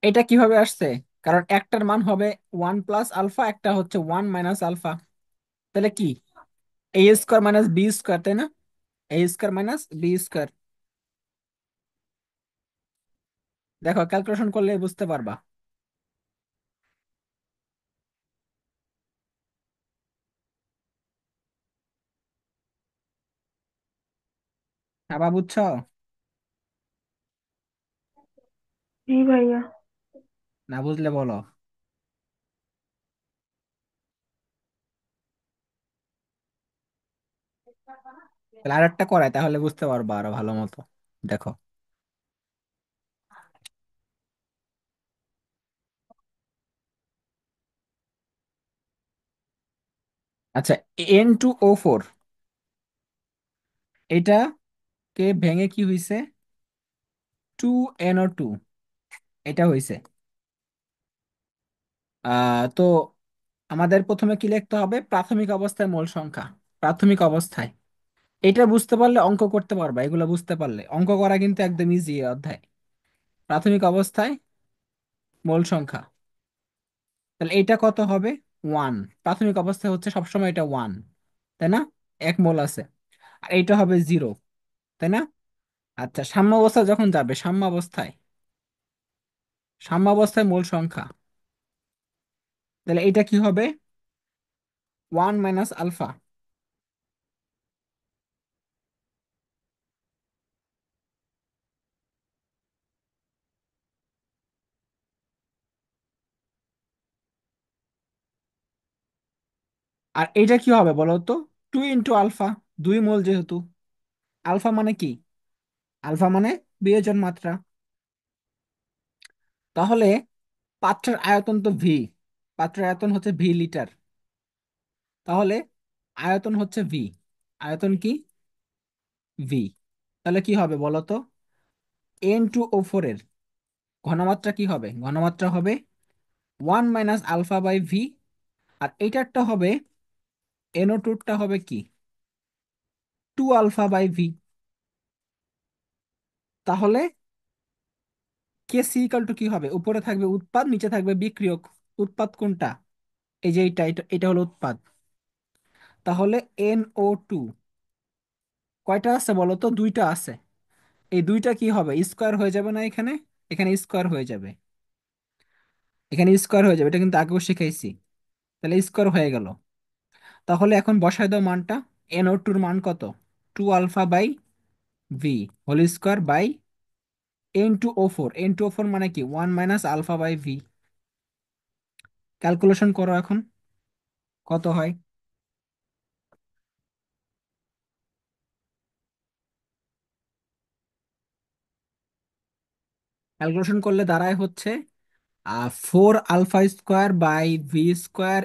Speaker 1: এটা কিভাবে আসছে? কারণ একটার মান হবে 1 + আলফা, একটা হচ্ছে 1 - আলফা। তাহলে কি? A² - B², তাই না? A² - B²। দেখো, ক্যালকুলেশন করলে বুঝতে পারবা। আবার বুঝছো?
Speaker 2: জি ভাইয়া।
Speaker 1: না বুঝলে বলো। তাহলে আরেকটা করাই, তাহলে বুঝতে পারবা আরো ভালো মতো। দেখো, আচ্ছা, N2O4 এটাকে ভেঙে কি হইছে? 2NO2 এটা হইছে। তো আমাদের প্রথমে কি লিখতে হবে? প্রাথমিক অবস্থায় মোল সংখ্যা। প্রাথমিক অবস্থায় এটা বুঝতে পারলে অঙ্ক করতে পারবা। এগুলো বুঝতে পারলে অঙ্ক করা কিন্তু একদম ইজি অধ্যায়। প্রাথমিক অবস্থায় মোল সংখ্যা, তাহলে এটা কত হবে? ওয়ান। প্রাথমিক অবস্থায় হচ্ছে সবসময় এটা ওয়ান, তাই না? এক মোল আছে। আর এইটা হবে জিরো, তাই না? আচ্ছা, সাম্য অবস্থায় যখন যাবে, সাম্য অবস্থায় মোল সংখ্যা, তাহলে এটা কি হবে? One minus alpha. আর এটা কি হবে বলো তো? Two into alpha. দুই মোল যেহেতু। আলফা মানে কি? আলফা মানে বিয়োজন মাত্রা। তাহলে পাত্রের আয়তন তো ভি, পাত্রের আয়তন হচ্ছে ভি লিটার। তাহলে আয়তন হচ্ছে ভি। আয়তন কি? ভি। তাহলে কি হবে বলো তো? N2O4 এর ঘনমাত্রা কি হবে? ঘনমাত্রা হবে one minus alpha by V. আর এইটারটা হবে, NO2টা হবে কি? Two alpha by V. তাহলে কে সি ইকাল টু কি হবে? উপরে থাকবে উৎপাদ, নিচে থাকবে বিক্রিয়ক। উৎপাদ কোনটা? এই যে এটা হলো উৎপাদ। তাহলে NO2 কয়টা আছে বলো তো? দুইটা আছে। এই দুইটা কি হবে? স্কোয়ার হয়ে যাবে না এখানে? এখানে স্কোয়ার হয়ে যাবে। এখানে স্কোয়ার হয়ে যাবে, এটা কিন্তু আগেও শিখাইছি। তাহলে স্কোয়ার হয়ে গেল। তাহলে এখন বসায় দাও মানটা। NO2 এর মান কত? Two alpha by V whole square by N2O4। N2O4 মানে কি? One minus alpha by V. Calculation করো এখন, কত হয়? ক্যালকুলেশন করলে দাঁড়ায় হচ্ছে 4 alpha square by V square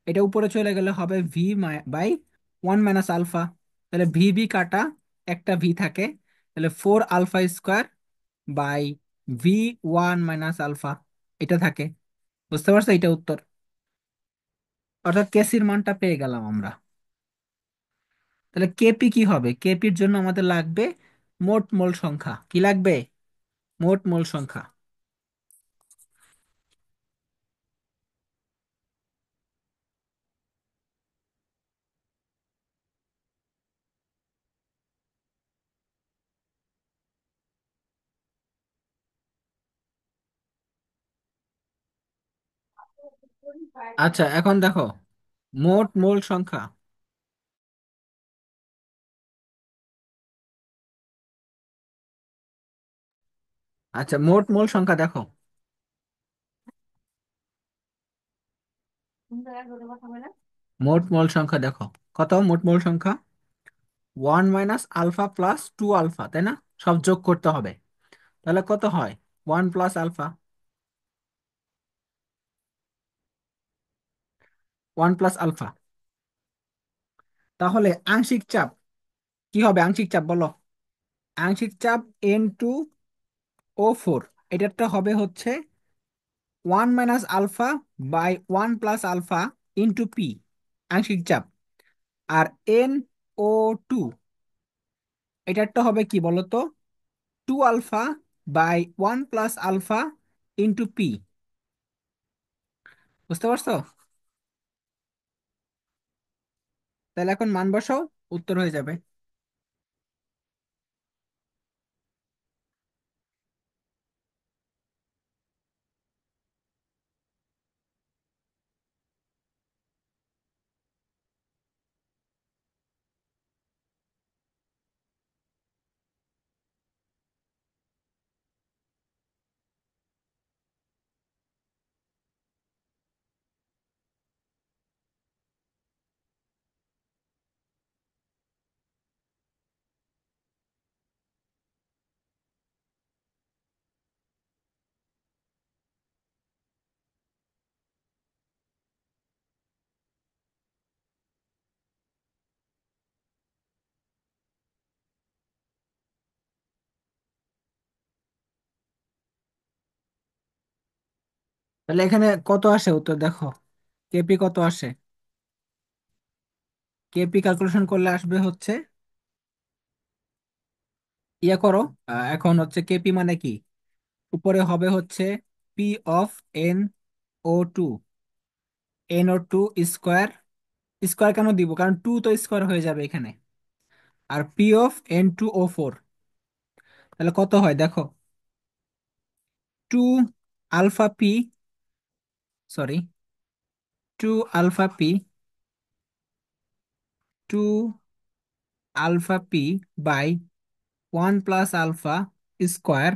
Speaker 1: এটা উপরে চলে গেলে হবে V by one minus alpha. তাহলে ভি ভি কাটা, একটা ভি থাকে। তাহলে 4 alpha square by V one minus alpha এটা থাকে। বুঝতে পারছো? এটা উত্তর। অর্থাৎ কেসির মানটা পেয়ে গেলাম আমরা। তাহলে কেপি কি হবে? কেপির জন্য আমাদের লাগবে মোট মোল সংখ্যা। কি লাগবে? মোট মোল সংখ্যা। আচ্ছা, এখন দেখো মোট মোল সংখ্যা। আচ্ছা, মোট মোল সংখ্যা দেখো। মোট মোল সংখ্যা দেখো। কত মোট মোল সংখ্যা? One minus alpha plus two alpha, তাই না? সব যোগ করতে হবে। তাহলে কত হয়? One plus alpha. One plus alpha. তাহলে আংশিক চাপ কি হবে? আংশিক চাপ বলো। আংশিক চাপ N2O4 এটারটা হবে হচ্ছে one minus alpha by one plus alpha into P, আংশিক চাপ। আর NO2 এটারটা হবে কি বলতো? Two alpha by one plus alpha into P. বুঝতে পারছো? তাহলে এখন মান বসাও, উত্তর হয়ে যাবে। তাহলে এখানে কত আসে উত্তর দেখো। কেপি কত আসে? কেপি ক্যালকুলেশন করলে আসবে হচ্ছে, ইয়া করো। এখন হচ্ছে কেপি মানে কি, উপরে হবে হচ্ছে P of N O two, N O two square. Square কেন দিব, কারণ টু তো স্কোয়ার হয়ে যাবে এখানে। আর P of N two O four, তাহলে কত হয় দেখো। Two alpha P, sorry, two alpha P, two alpha P by one plus alpha square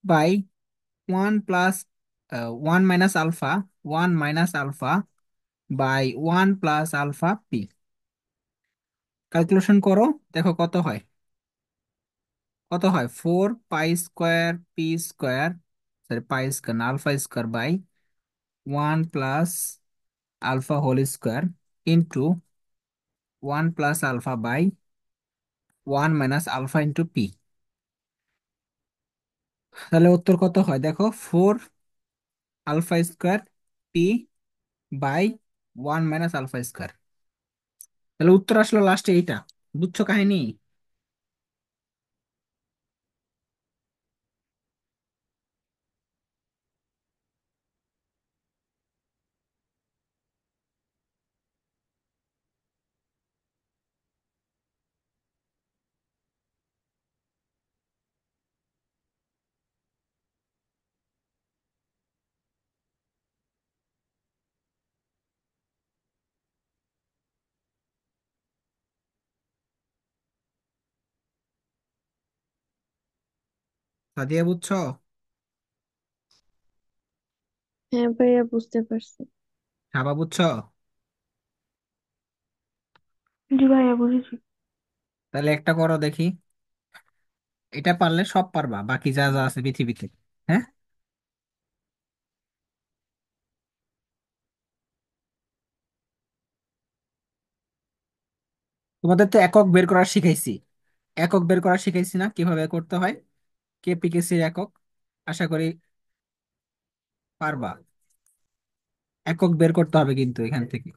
Speaker 1: by one plus one minus alpha, one minus alpha by one plus alpha P. Calculation করো, দেখো কত হয়। কত হয়, four pi square P square, sorry pi square না, alpha square by one plus alpha whole square into one plus alpha by one minus alpha into P. তাহলে উত্তর কত হয় দেখো, four alpha square P by one minus alpha square. তাহলে উত্তর আসলো লাস্টে এইটা। বুঝছো কাহিনী? সাদিয়া বুঝছো?
Speaker 2: হ্যাঁ ভাইয়া, বুঝতে পারছি।
Speaker 1: সাবা বুঝছো?
Speaker 2: জি ভাইয়া, বুঝেছি।
Speaker 1: তাহলে একটা করো দেখি। এটা পারলে সব পারবা, বাকি যা যা আছে পৃথিবীতে। হ্যাঁ, তোমাদের তো একক বের করা শিখাইছি। একক বের করা শিখাইছি না, কিভাবে করতে হয়, কেপিকেসির একক। আশা করি পারবা। একক বের করতে হবে কিন্তু এখান থেকে।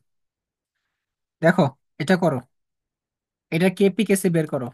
Speaker 1: দেখো, এটা করো, এটা কেপিকেসি বের করো।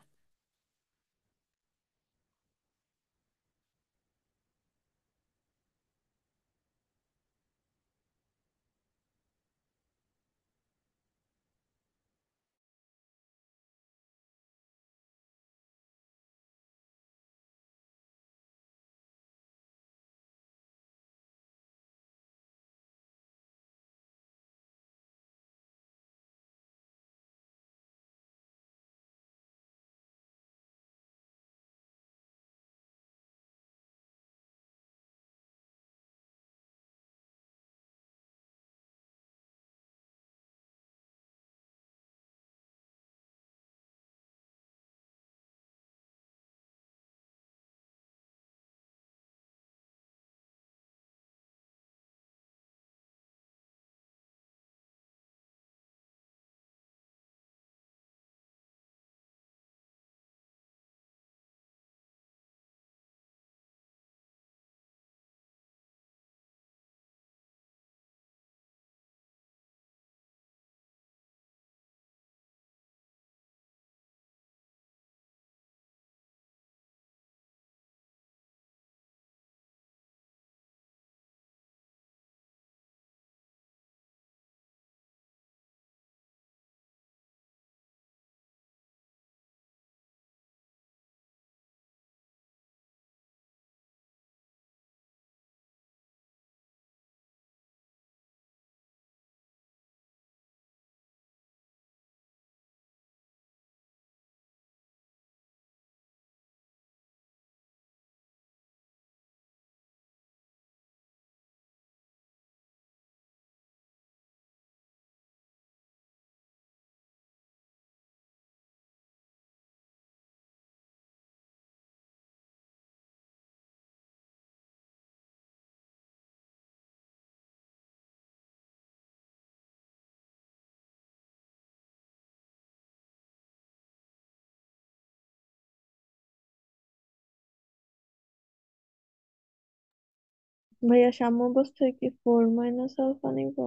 Speaker 2: ভাইয়া সাম্যাবস্থায় কি 4 - আলফা নিব?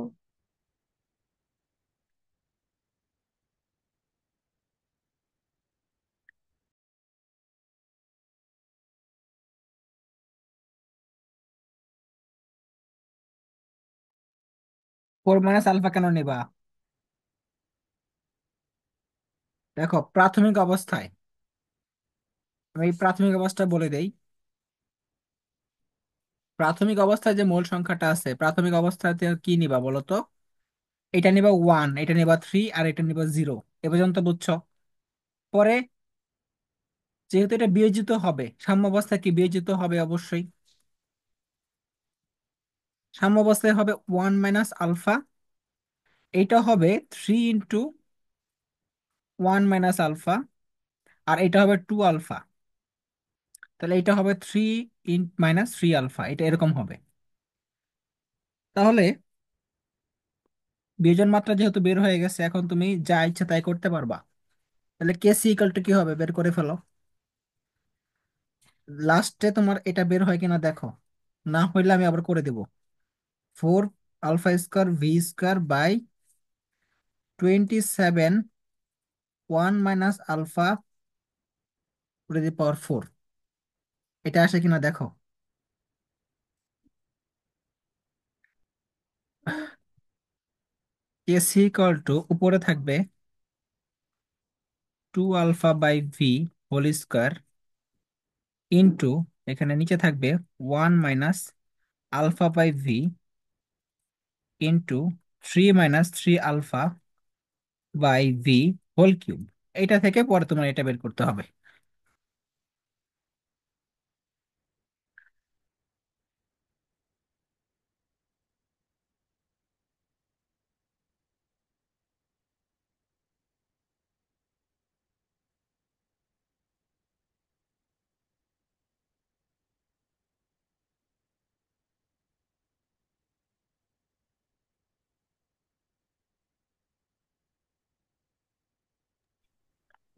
Speaker 1: 4 - আলফা কেন নিবা? দেখো প্রাথমিক অবস্থায়, আমি এই প্রাথমিক অবস্থা বলে দেই। প্রাথমিক অবস্থায় যে মোল সংখ্যাটা আছে, প্রাথমিক অবস্থাতে কি নিবা বলো তো? এটা নিবা 1, এটা নিবা 3, আর এটা নিবা 0। এ পর্যন্ত বুঝছো? পরে যেহেতু এটা বিয়োজিত হবে, সাম্য অবস্থায় কি বিয়োজিত হবে অবশ্যই। সাম্য অবস্থায় হবে 1 - আলফা, এটা হবে 3 × 1 - আলফা, আর এটা হবে 2 আলফা। তাহলে এটা হবে 3 - 3 আলফা, এটা এরকম হবে। তাহলে বিয়োজন মাত্রা যেহেতু বের হয়ে গেছে, এখন তুমি যা ইচ্ছা তাই করতে পারবা। তাহলে কেসি ইকাল টু কি হবে বের করে ফেলো। লাস্টে তোমার এটা বের হয় কিনা দেখো, না হইলে আমি আবার করে দেব। 4 alpha square V square by 27 1 - alpha to the power 4। এটা আসে কিনা দেখো। কেসি ইকাল টু উপরে থাকবে 2 alpha by V whole square into, এখানে নিচে থাকবে 1 - alpha by V into 3 - 3 alpha by V whole cube. এটা থেকে পরে তোমার এটা বের করতে হবে।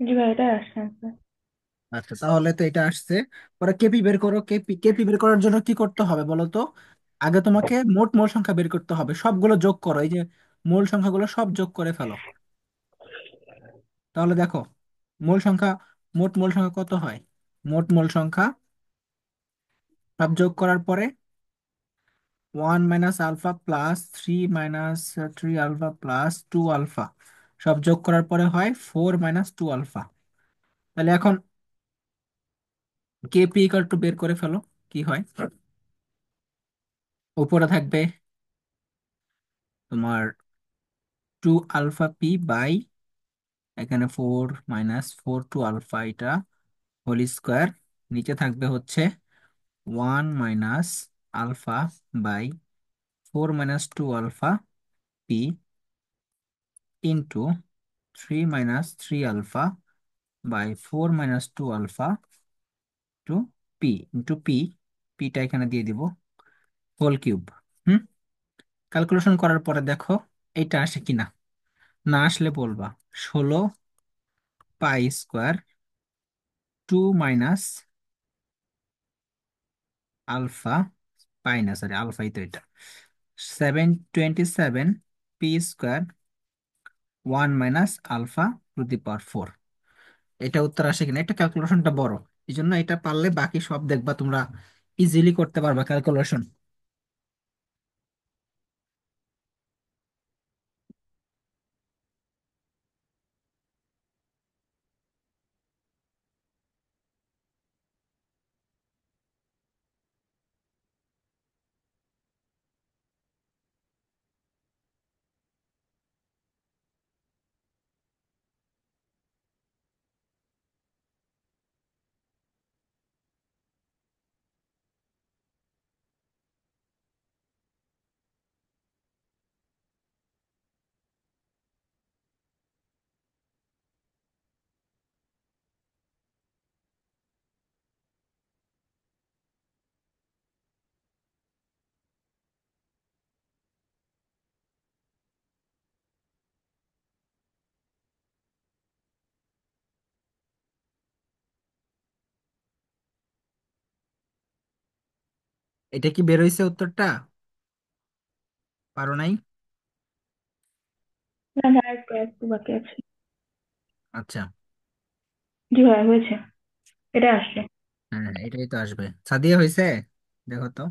Speaker 2: জি ভাই, এটা আসছে answer।
Speaker 1: আচ্ছা, তাহলে তো এটা আসছে। পরে কেপি বের করো। কেপি কেপি বের করার জন্য কি করতে হবে বলো তো? আগে তোমাকে মোট মোল সংখ্যা বের করতে হবে, সবগুলো যোগ করো, এই যে মূল সংখ্যাগুলো সব যোগ করে ফেলো। তাহলে দেখো মূল সংখ্যা, মোট মূল সংখ্যা কত হয়। মোট মূল সংখ্যা সব যোগ করার পরে 1 - alpha plus 3 - 3 alpha plus 2 alpha সব যোগ করার পরে হয় 4 - 2 আলফা। তাহলে এখন কেপি ইকাল টু বের করে ফেলো কি হয়। উপরে থাকবে তোমার 2 আলফা পি বাই, এখানে 4 - 4 2 আলফা, এটা হোল স্কোয়ার। নিচে থাকবে হচ্ছে 1 - alpha by 4 - 2 alpha P into 3 - 3 alpha by 4 - 2 alpha to P into P, পিটা এখানে দিয়ে দিব হোল কিউব। হুম, ক্যালকুলেশন করার পরে দেখো এটা আসে কিনা। না আসলে বলবা। 16 পাই স্কোয়ার 2 - আলফা, পাই না সরি আলফাই তো এটা, 727 P square 1 - alpha to the power 4। এটা উত্তর আসে কিনা, এটা ক্যালকুলেশনটা বড়, এই জন্য এটা পারলে বাকি সব দেখবা তোমরা ইজিলি করতে পারবা ক্যালকুলেশন। এটা কি বের হইছে উত্তরটা? পারো নাই?
Speaker 2: না ভাই, একটু একটু বাকি আছে।
Speaker 1: আচ্ছা।
Speaker 2: জি ভাই, হয়েছে। এটা আসছে।
Speaker 1: হ্যাঁ, এটাই তো আসবে। সাদিয়া হয়েছে? দেখো তো।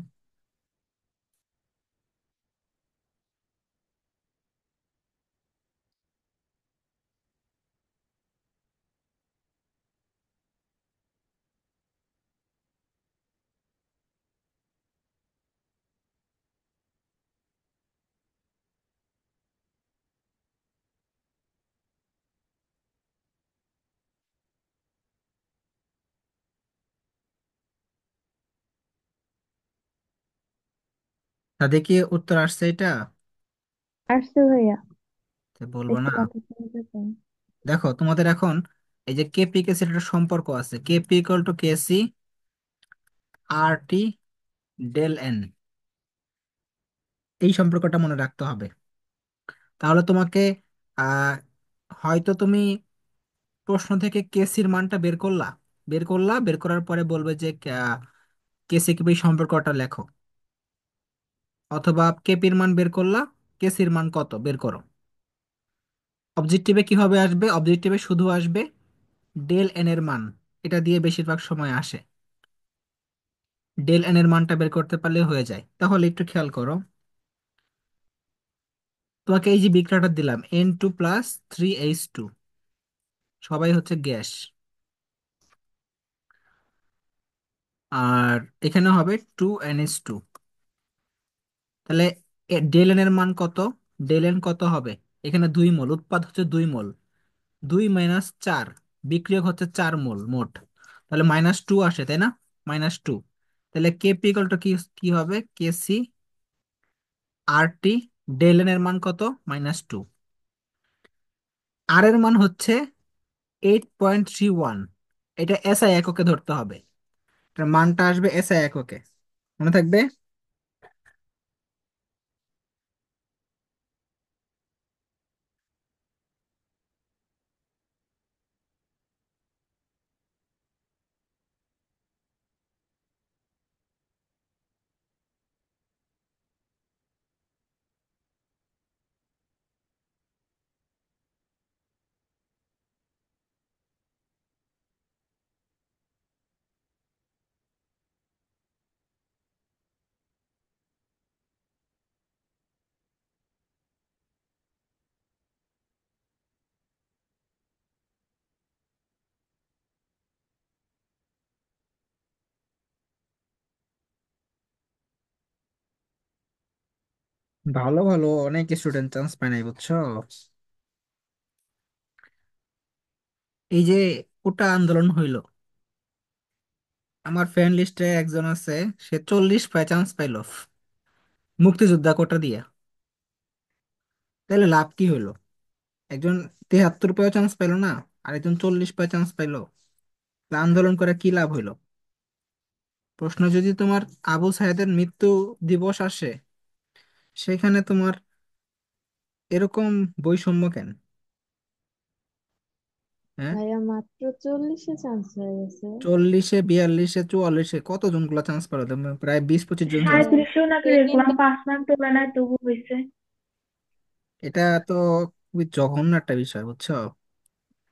Speaker 1: সাদিয়া কি উত্তর আসছে এটা?
Speaker 2: আসছে ভাইয়া।
Speaker 1: তো বলবো
Speaker 2: একটু
Speaker 1: না?
Speaker 2: কথা শুনতে চাই।
Speaker 1: দেখো তোমাদের এখন এই যে কেপি কেসি একটা সম্পর্ক আছে, KP equal to KC R T del N. এই সম্পর্কটা মনে রাখতে হবে। তাহলে তোমাকে আহ হয়তো তুমি প্রশ্ন থেকে কেসির মানটা বের করার পরে বলবে যে কেসি কেপি সম্পর্কটা লেখো, অথবা কেপির মান বের করলা, কেসির মান কত বের করো। অবজেক্টিভে কিভাবে আসবে? অবজেক্টিভে শুধু আসবে ডেল এন এর মান। এটা দিয়ে বেশিরভাগ সময় আসে। ডেল এন এর মানটা বের করতে পারলে হয়ে যায়। তাহলে একটু খেয়াল করো, তোমাকে এই যে বিক্রিয়াটা দিলাম N2 + 3H2, সবাই হচ্ছে গ্যাস। আর এখানে হবে 2NH2। তাহলে ডেল এন এর মান কত? ডেল এন কত হবে? এখানে 2 মোল, উৎপাদ হচ্ছে 2 মোল, 2 - 4, বিক্রিয়ক হচ্ছে 4 মোল মোট। তাহলে -2 আসে, তাই না? -2। তাহলে কেপি ইকুয়াল টু কি কি হবে? কেসি আর টি, ডেল এন এর মান কত? -2। আর এর মান হচ্ছে 8.31। এটা এসআই এককে ধরতে হবে। এটার মানটা আসবে এসআই এককে, মনে থাকবে। ভালো ভালো অনেক স্টুডেন্ট চান্স পায় নাই, বুঝছো? এই যে ওটা আন্দোলন হইলো, আমার ফ্রেন্ড লিস্টে একজন আছে, সে 40 পায় চান্স পাইলো মুক্তিযোদ্ধা কোটা দিয়া। তাহলে লাভ কি হইলো? একজন 73 পায় চান্স পাইলো না, আর একজন 40 পায় চান্স পাইলো। তা আন্দোলন করে কি লাভ হইলো? প্রশ্ন যদি তোমার আবু সাইদের মৃত্যু দিবস আসে, সেখানে তোমার এরকম বৈষম্য কেন? হ্যাঁ,
Speaker 2: ভাইয়া মাত্র 40-এ চান্স হয়ে গেছে।
Speaker 1: 40-এ, 42-এ, 44-এ কতজন গুলা চান্স পারো তুমি? প্রায় 20-25 জন চান্স।
Speaker 2: 37-এও নাকি
Speaker 1: সেকেন্ড।
Speaker 2: দেখলাম 5 মার্ক তোলা নাই, তবু হয়েছে।
Speaker 1: এটা তো খুবই জঘন্য একটা বিষয়, বুঝছো?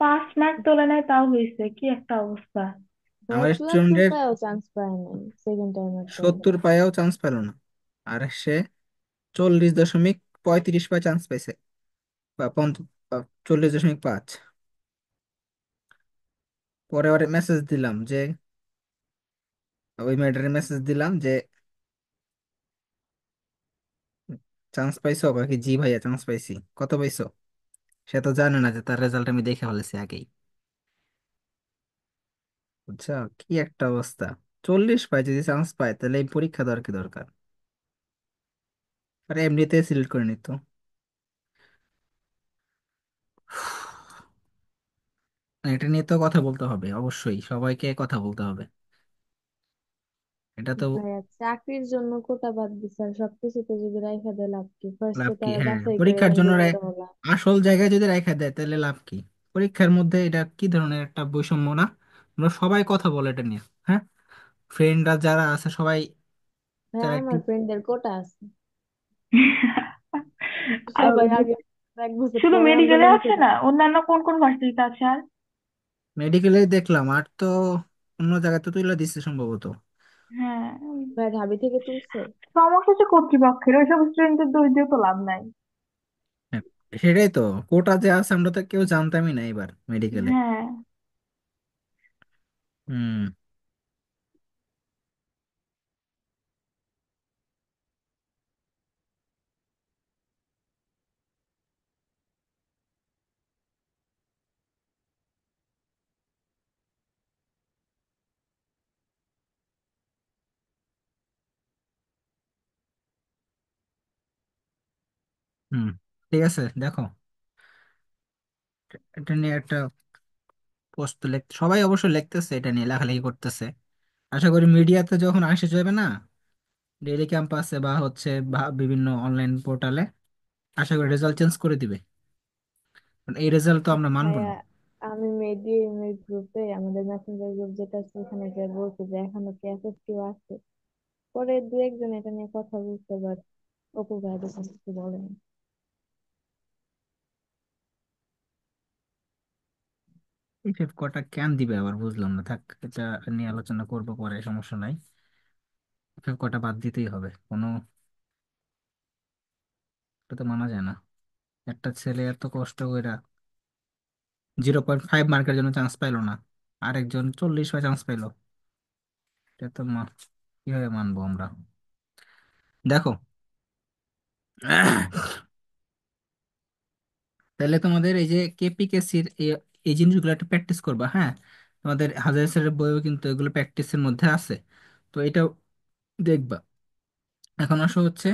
Speaker 2: 5 মার্ক তোলা নাই, তাও হয়েছে, কি একটা অবস্থা। ভাইয়া
Speaker 1: আমার
Speaker 2: 74
Speaker 1: স্টুডেন্টের
Speaker 2: পায়ও চান্স পায় নাই সেকেন্ড টাইমের জন্য।
Speaker 1: 70 পায়েও চান্স পেল না, আর সে 40.35 পায় চান্স পাইছে, বা 40.5। পরে ওরে মেসেজ দিলাম যে, ওই মেয়েটারে মেসেজ দিলাম যে চান্স পাইছো? কয় কি, জি ভাইয়া চান্স পাইছি। কত পাইছো? সে তো জানে না যে তার রেজাল্ট আমি দেখে ফেলেছি আগেই, বুঝছো? কি একটা অবস্থা! 40 পায় যদি চান্স পায়, তাহলে এই পরীক্ষা দেওয়ার কি দরকার? আরে এমনিতে সিলেক্ট করে নিত। এটা নিয়ে তো কথা বলতে হবে, অবশ্যই সবাইকে কথা বলতে হবে। এটা তো
Speaker 2: ভাইয়া চাকরির জন্য কোটা বাদ দিছে, আর সবকিছুতে যদি রাইখা দেয় লাভ কি?
Speaker 1: লাভ
Speaker 2: ফার্স্টে
Speaker 1: কি?
Speaker 2: তারা
Speaker 1: হ্যাঁ,
Speaker 2: বাছাই করে
Speaker 1: পরীক্ষার জন্য
Speaker 2: দিয়ে দিতে হলো।
Speaker 1: আসল জায়গায় যদি রেখা দেয় তাহলে লাভ কি? পরীক্ষার মধ্যে এটা কি ধরনের একটা বৈষম্য না? আমরা সবাই কথা বলে এটা নিয়ে। হ্যাঁ, ফ্রেন্ডরা যারা আছে সবাই
Speaker 3: হ্যাঁ,
Speaker 1: তারা একটু
Speaker 3: আমার ফ্রেন্ডদের কোটা আছে।
Speaker 2: আর
Speaker 3: সবাই আগে 1 বছর
Speaker 2: শুধু
Speaker 3: পরে
Speaker 2: মেডিকেলে
Speaker 3: আন্দোলন
Speaker 2: আছে
Speaker 3: করে।
Speaker 2: না, অন্যান্য কোন কোন ভার্সিটিতে আছে আর?
Speaker 1: মেডিকেলে দেখলাম, আর তো অন্য জায়গায় তো তুলে দিচ্ছে সম্ভবত।
Speaker 2: হ্যাঁ,
Speaker 3: ভাই ঢাবি থেকে তুলছে।
Speaker 2: সমস্যা হচ্ছে কর্তৃপক্ষের, ওইসব স্টুডেন্টদের দোষ দিয়ে তো লাভ নাই।
Speaker 1: হ্যাঁ, সেটাই তো। কোটা যে আছে আমরা তো কেউ জানতামই না এবার মেডিকেলে।
Speaker 2: হ্যাঁ।
Speaker 1: হুম। হুম। ঠিক আছে, দেখো, এটা নিয়ে একটা পোস্ট লিখ, সবাই অবশ্য লিখতেছে, এটা নিয়ে লেখালেখি করতেছে। আশা করি মিডিয়াতে যখন আসে যাবে না, ডেইলি ক্যাম্পাসে বা হচ্ছে বা বিভিন্ন অনলাইন পোর্টালে, আশা করি রেজাল্ট চেঞ্জ করে দিবে। কারণ এই রেজাল্ট তো আমরা মানবো
Speaker 3: ভাইয়া,
Speaker 1: না।
Speaker 3: আমি মেডি গ্রুপে, আমাদের মেসেঞ্জার গ্রুপ যেটা আছে ওখানে যে বলছে যে এখনো কি এসএসটিও আছে। পরে দু একজন এটা নিয়ে কথা বলতে, বাট অপু ভাইয়া তো কোনো কিছু বলেনি।
Speaker 1: এই ফেভ কটা কেন দিবে আবার বুঝলাম না, থাক, এটা নিয়ে আলোচনা করবো পরে, সমস্যা নাই। ফেভ কটা বাদ দিতেই হবে, কোনো, এটা তো মানা যায় না। একটা ছেলে এত কষ্ট করে 0.5 মার্কের জন্য চান্স পাইলো না, আরেকজন 40 চান্স পাইলো। এটা তো কিভাবে মানবো আমরা? দেখো, তাহলে তোমাদের এই যে কেপিকেসির এই জিনিসগুলো একটু প্র্যাকটিস করবা, হ্যাঁ। তোমাদের হাজার স্যারের বইও কিন্তু এগুলো প্র্যাকটিসের মধ্যে আছে, তো এটাও দেখবা। এখন আসো হচ্ছে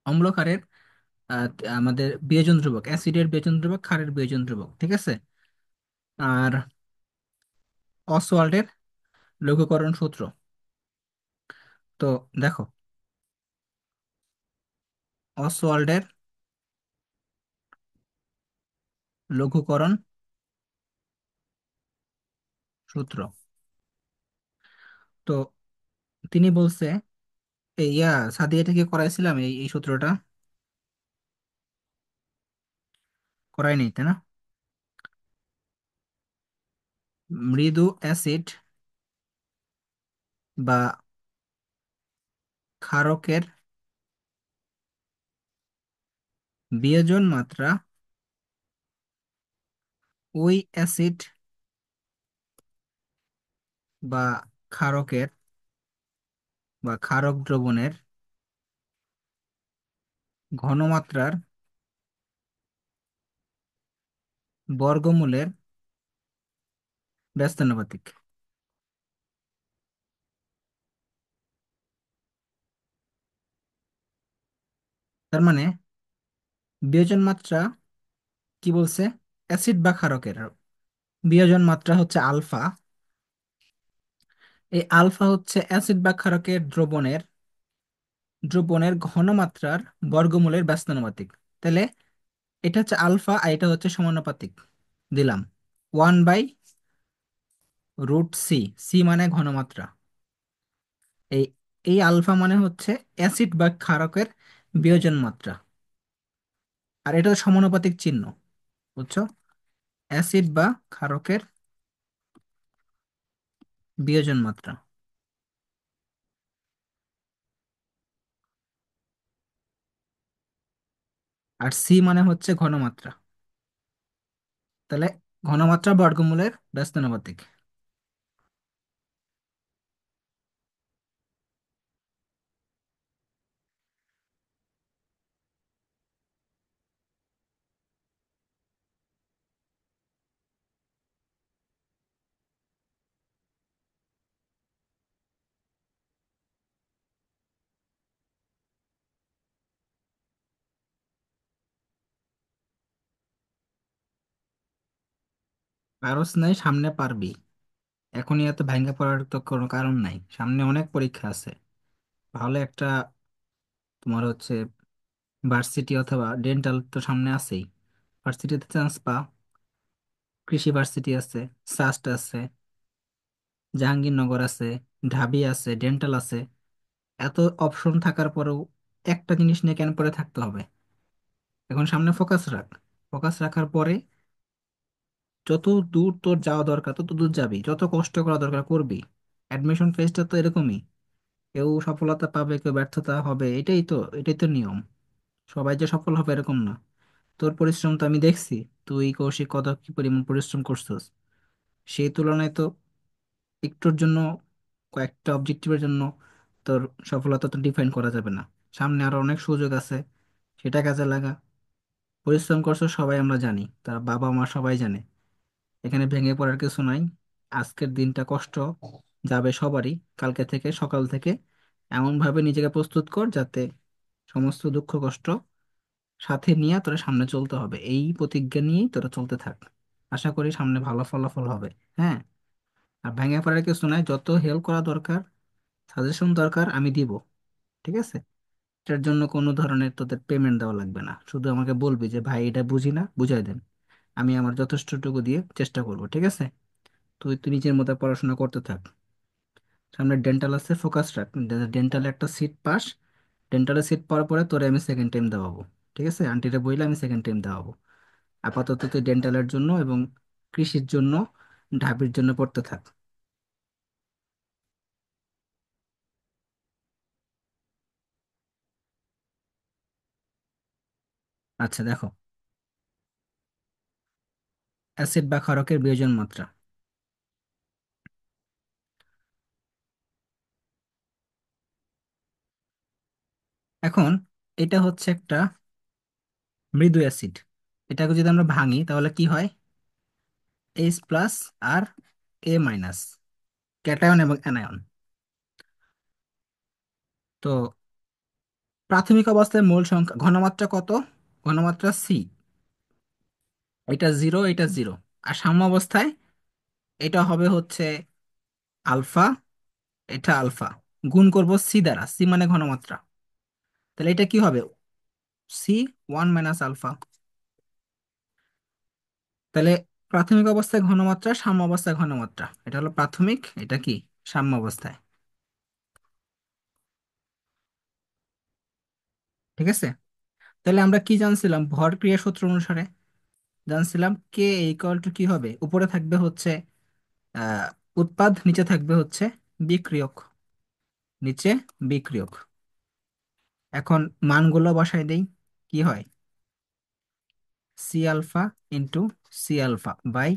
Speaker 1: অম্লক্ষারের, আমাদের বিয়োজন ধ্রুবক, অ্যাসিডের বিয়োজন ধ্রুবক, ক্ষারের বিয়োজন ধ্রুবক, ঠিক আছে। আর অসওয়াল্ডের লঘুকরণ সূত্র। তো দেখো, অসওয়াল্ডের লঘুকরণ সূত্র। তো তিনি বলছে, এই সাদি এটা কি করাইছিলাম, এই এই সূত্রটা করাই নাই তাই না? মৃদু অ্যাসিড বা ক্ষারকের বিয়োজন মাত্রা ওই অ্যাসিড বা ক্ষারকের বা ক্ষারক দ্রবণের ঘনমাত্রার বর্গমূলের ব্যস্তানুপাতিক। তার মানে বিয়োজন মাত্রা কি বলছে, অ্যাসিড বা ক্ষারকের বিয়োজন মাত্রা হচ্ছে আলফা। এই আলফা হচ্ছে অ্যাসিড বা ক্ষারকের দ্রবণের ঘনমাত্রার বর্গমূলের ব্যস্তানুপাতিক। তাহলে এটা হচ্ছে আলফা আর এটা হচ্ছে সমানুপাতিক। দিলাম 1/√c, সি মানে ঘনমাত্রা। এই এই আলফা মানে হচ্ছে অ্যাসিড বা ক্ষারকের বিয়োজন মাত্রা, আর এটা সমানুপাতিক চিহ্ন, বুঝছো? অ্যাসিড বা ক্ষারকের বিয়োজন মাত্রা, আর সি মানে হচ্ছে ঘনমাত্রা। তাহলে ঘনমাত্রা বর্গমূলের ব্যস্তানুপাতিক। পারস নাই, সামনে পারবি। এখনই এত ভেঙে পড়ার তো কোনো কারণ নাই, সামনে অনেক পরীক্ষা আছে। ভালো একটা, তোমার হচ্ছে ভার্সিটি অথবা ডেন্টাল তো সামনে আছেই, ভার্সিটিতে চান্স পা। কৃষি ভার্সিটি আছে, সাস্ট আছে, জাহাঙ্গীরনগর আছে, ঢাবি আছে, ডেন্টাল আছে। এত অপশন থাকার পরেও একটা জিনিস নিয়ে কেন পড়ে থাকতে হবে? এখন সামনে ফোকাস রাখ। ফোকাস রাখার পরে যত দূর তোর যাওয়া দরকার তত দূর যাবি, যত কষ্ট করা দরকার করবি। অ্যাডমিশন ফেজটা তো এরকমই, কেউ সফলতা পাবে কেউ ব্যর্থতা হবে, এটাই তো নিয়ম। সবাই যে সফল হবে এরকম না। তোর পরিশ্রম তো আমি দেখছি, তুই কৌশিক কত কি পরিমাণ পরিশ্রম করছিস। সেই তুলনায় তো একটুর জন্য, কয়েকটা অবজেক্টিভের জন্য তোর সফলতা তো ডিফাইন করা যাবে না। সামনে আরো অনেক সুযোগ আছে, সেটা কাজে লাগা। পরিশ্রম করছো সবাই আমরা জানি, তার বাবা মা সবাই জানে। এখানে ভেঙে পড়ার কিছু নাই। আজকের দিনটা কষ্ট যাবে সবারই। কালকে থেকে, সকাল থেকে এমন ভাবে নিজেকে প্রস্তুত কর যাতে সমস্ত দুঃখ কষ্ট সাথে নিয়ে তোরা সামনে চলতে হবে, এই প্রতিজ্ঞা নিয়েই তোরা চলতে থাক। আশা করি সামনে ভালো ফলাফল হবে। হ্যাঁ। আর ভেঙে পড়ার কিছু নাই, যত হেল্প করা দরকার, সাজেশন দরকার আমি দিব। ঠিক আছে? এটার জন্য কোনো ধরনের তোদের পেমেন্ট দেওয়া লাগবে না, শুধু আমাকে বলবি যে ভাই এটা বুঝি না, বুঝাই দেন। আমি আমার যথেষ্টটুকু দিয়ে চেষ্টা করব। ঠিক আছে? তুই তুই নিজের মতো পড়াশোনা করতে থাক। সামনে ডেন্টাল আছে, ফোকাস রাখ। ডেন্টালে একটা সিট পাস। ডেন্টালে সিট পাওয়ার পরে তোরে আমি সেকেন্ড টাইম দেওয়াবো। ঠিক আছে? আন্টিটা বইলে আমি সেকেন্ড টাইম দেওয়াবো। আপাতত তুই ডেন্টালের জন্য এবং কৃষির জন্য, ঢাবির জন্য পড়তে থাক। আচ্ছা দেখো, অ্যাসিড বা ক্ষারকের বিয়োজন মাত্রা। এখন এটা হচ্ছে একটা মৃদু অ্যাসিড। এটাকে যদি আমরা ভাঙি তাহলে কি হয়? এইচ প্লাস আর এ মাইনাস, ক্যাটায়ন এবং অ্যানায়ন। তো প্রাথমিক অবস্থায় মোল সংখ্যা ঘনমাত্রা কত? ঘনমাত্রা সি। এটা জিরো, এটা জিরো। আর সাম্য অবস্থায় এটা হবে হচ্ছে আলফা, এটা আলফা। গুণ করব সি দ্বারা, সি মানে ঘনমাত্রা। তাহলে এটা কি হবে? C one minus alpha. তাহলে প্রাথমিক অবস্থায় ঘনমাত্রা, সাম্য অবস্থায় ঘনমাত্রা, এটা হলো প্রাথমিক, এটা কি সাম্য অবস্থায়। ঠিক আছে? তাহলে আমরা কি জানছিলাম ভর ক্রিয়া সূত্র অনুসারে? জানছিলাম কে ইকুয়াল টু কি হবে, উপরে থাকবে হচ্ছে আহ উৎপাদ, নিচে থাকবে হচ্ছে বিক্রিয়ক। নিচে বিক্রিয়ক। এখন মানগুলো বসাই দেই। কি হয়? C alpha into C alpha by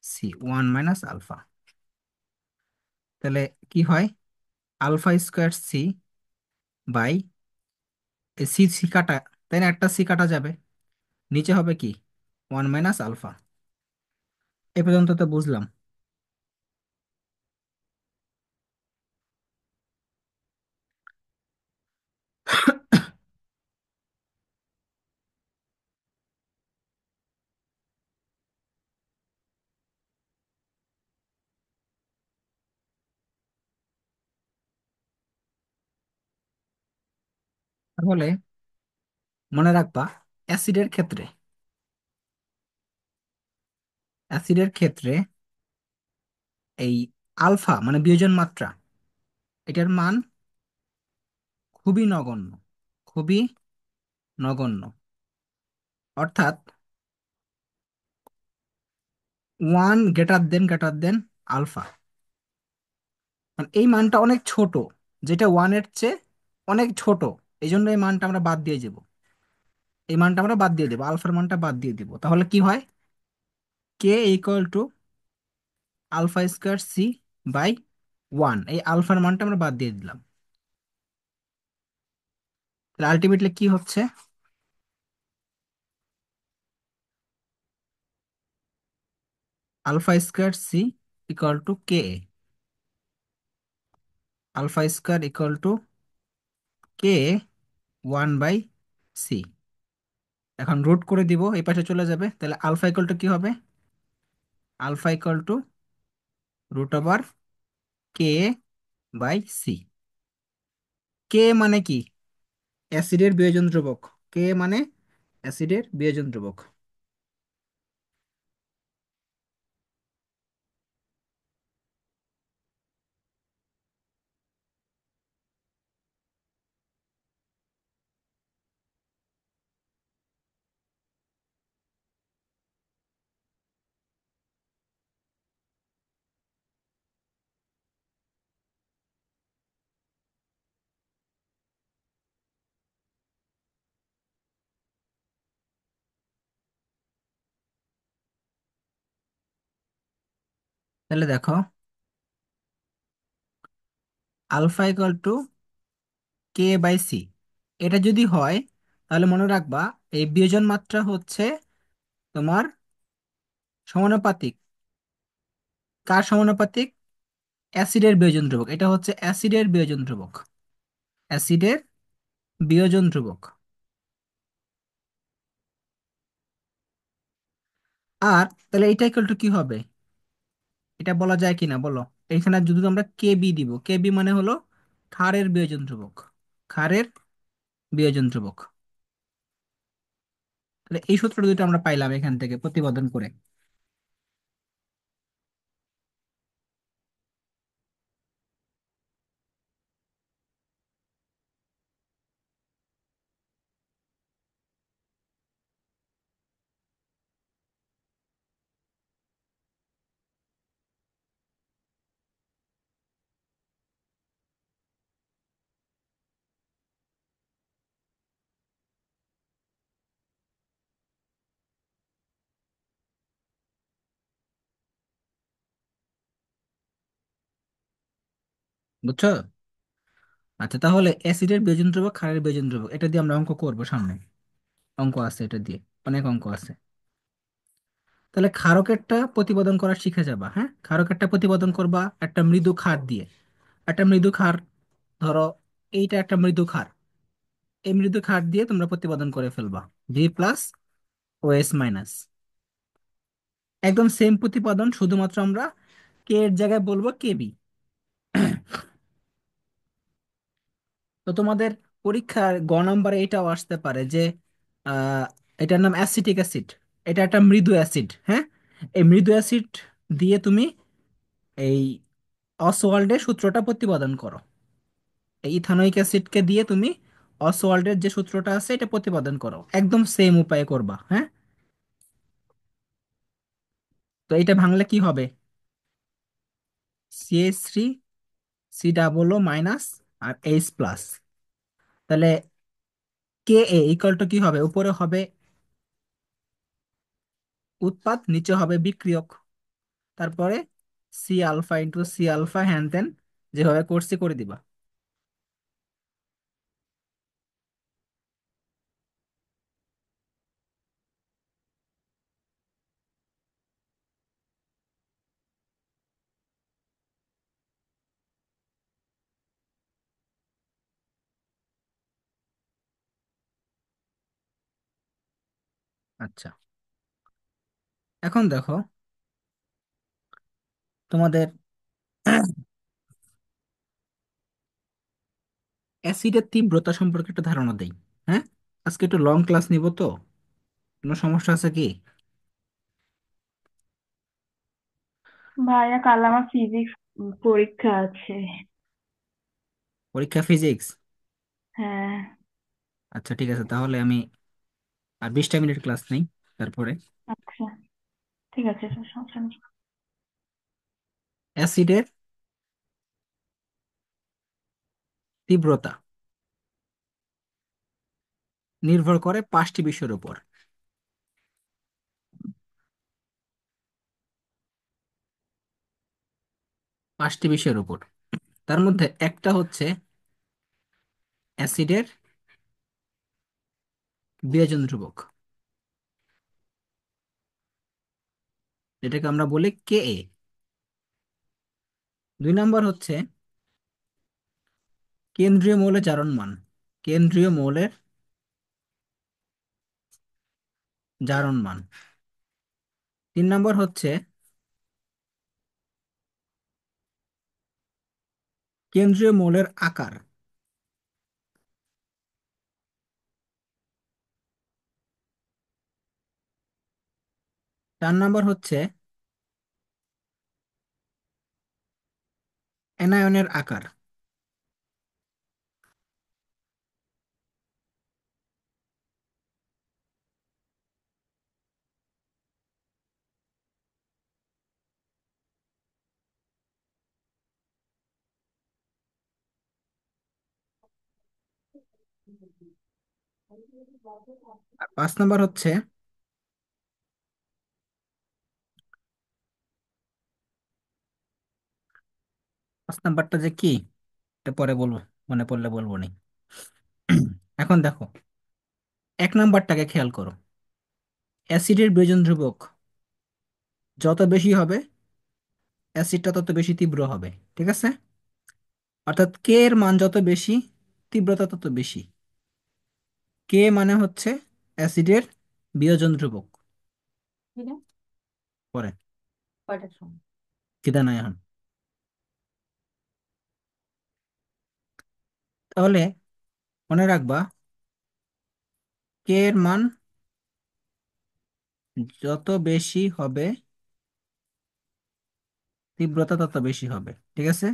Speaker 1: C one minus alpha. তাহলে কি হয়? Alpha square C by C, C কাটা, তাই না? একটা সি কাটা যাবে, নিচে হবে কি ওয়ান মাইনাস আলফা। এ পর্যন্ত তো বুঝলাম। তাহলে মনে রাখবা, অ্যাসিডের ক্ষেত্রে, অ্যাসিডের ক্ষেত্রে এই আলফা মানে বিয়োজন মাত্রা, এটার মান খুবই নগণ্য, খুবই নগণ্য। অর্থাৎ ওয়ান গ্রেটার দেন আলফা। মানে এই মানটা অনেক ছোট, যেটা ওয়ানের চেয়ে অনেক ছোট। এই জন্য এই মানটা আমরা বাদ দিয়ে যাব। এই মানটা আমরা বাদ দিয়ে দেবো, আলফার মানটা বাদ দিয়ে দিব। তাহলে কি হয়? K equal to alpha square C by one. এই আলফার মানটা আমরা বাদ দিয়ে দিলাম। তাহলে আলটিমেটলি কি হচ্ছে? Alpha square C equal to K. Alpha square equal to K one by C. এখন রুট করে দিব, এই পাশে চলে যাবে। তাহলে আলফা ইকুয়াল টু কি হবে? Alpha equal to root over K by C. K মানে কি? অ্যাসিডের বিয়োজন ধ্রুবক। কে মানে অ্যাসিডের বিয়োজন ধ্রুবক। তাহলে দেখো, alpha equal to K by C, এটা যদি হয় তাহলে মনে রাখবা এই বিয়োজন মাত্রা হচ্ছে তোমার সমানুপাতিক। কার সমানুপাতিক? অ্যাসিডের বিয়োজন ধ্রুবক, এটা হচ্ছে অ্যাসিডের বিয়োজন ধ্রুবক। অ্যাসিডের বিয়োজন ধ্রুবক। আর তাহলে এটা ইকুয়াল টু কি হবে, এটা বলা যায় কিনা বলো? এখানে যদি আমরা কেবি দিব, কেবি মানে হলো ক্ষারের বিয়োজন ধ্রুবক। ক্ষারের বিয়োজন ধ্রুবক। তাহলে এই সূত্র দুটো আমরা পাইলাম এখান থেকে প্রতিপাদন করে। বুঝছো? আচ্ছা, তাহলে অ্যাসিডের বিয়োজন ধ্রুবক, ক্ষারের বিয়োজন ধ্রুবক, এটা দিয়ে আমরা অঙ্ক করব সামনে। অঙ্ক আছে এটা দিয়ে, অনেক অঙ্ক আছে। তাহলে ক্ষারকেরটা প্রতিপাদন করা শিখে যাবা। হ্যাঁ, ক্ষারকেরটা প্রতিপাদন করবা একটা মৃদু ক্ষার দিয়ে। একটা মৃদু ক্ষার, ধরো এইটা একটা মৃদু ক্ষার। এই মৃদু ক্ষার দিয়ে তোমরা প্রতিপাদন করে ফেলবা ভি প্লাস ও এস মাইনাস। একদম সেম প্রতিপাদন, শুধুমাত্র আমরা কে এর জায়গায় বলবো কেবি। তো তোমাদের পরীক্ষার গ নাম্বারে এটাও আসতে পারে যে আহ, এটার নাম অ্যাসিটিক অ্যাসিড। এটা একটা মৃদু অ্যাসিড। হ্যাঁ, এই মৃদু অ্যাসিড দিয়ে তুমি এই অসওয়াল্ডের সূত্রটা প্রতিপাদন করো। এই ইথানোয়িক অ্যাসিডকে দিয়ে তুমি অসওয়াল্ডের যে সূত্রটা আছে এটা প্রতিপাদন করো, একদম সেম উপায়ে করবা। হ্যাঁ, তো এটা ভাঙলে কি হবে? CH3, C double O minus, আর এইচ প্লাস। তাহলে কে এ ইকুয়াল টু কি হবে? উপরে হবে উৎপাদ, নিচে হবে বিক্রিয়ক। তারপরে C alpha into C alpha, হ্যান ত্যান যেভাবে করছি করে দিবা। আচ্ছা, এখন দেখো তোমাদের অ্যাসিডের তীব্রতা সম্পর্কে একটা ধারণা দেই। হ্যাঁ, আজকে একটু লং ক্লাস নিব তো, কোনো সমস্যা আছে কি?
Speaker 2: ভাইয়া কাল আমার ফিজিক্স পরীক্ষা আছে।
Speaker 1: পরীক্ষা ফিজিক্স?
Speaker 2: হ্যাঁ।
Speaker 1: আচ্ছা ঠিক আছে, তাহলে আমি আর 20টা মিনিট ক্লাস নেই তারপরে।
Speaker 2: আচ্ছা, ঠিক আছে, সমস্যা নেই।
Speaker 1: অ্যাসিডের তীব্রতা নির্ভর করে 5টি বিষয়ের উপর। 5টি বিষয়ের উপর, তার মধ্যে একটা হচ্ছে অ্যাসিডের বিয়োজন ধ্রুবক, যেটাকে আমরা বলি কে এ। 2 নম্বর হচ্ছে কেন্দ্রীয় মৌলের জারণ মান। কেন্দ্রীয় মৌলের জারণ মান। 3 নম্বর হচ্ছে কেন্দ্রীয় মৌলের আকার। 4 নম্বর হচ্ছে অ্যানায়নের আকার। আর 5 নম্বর হচ্ছে নাম্বারটা যে কি, এটা পরে বলবো, মনে পড়লে বলবো নি। এখন দেখো, 1 নাম্বারটাকে খেয়াল করো। অ্যাসিডের বিয়োজন ধ্রুবক যত বেশি হবে, অ্যাসিডটা তত বেশি তীব্র হবে। ঠিক আছে? অর্থাৎ কে এর মান যত বেশি, তীব্রতা তত বেশি। কে মানে হচ্ছে অ্যাসিডের বিয়োজন ধ্রুবক।
Speaker 3: এটা
Speaker 1: পরে
Speaker 3: কয়টার সময়?
Speaker 1: কিদা নাই এখন। তাহলে মনে রাখবা, কে এর মান যত বেশি হবে, তীব্রতা তত বেশি হবে। ঠিক আছে?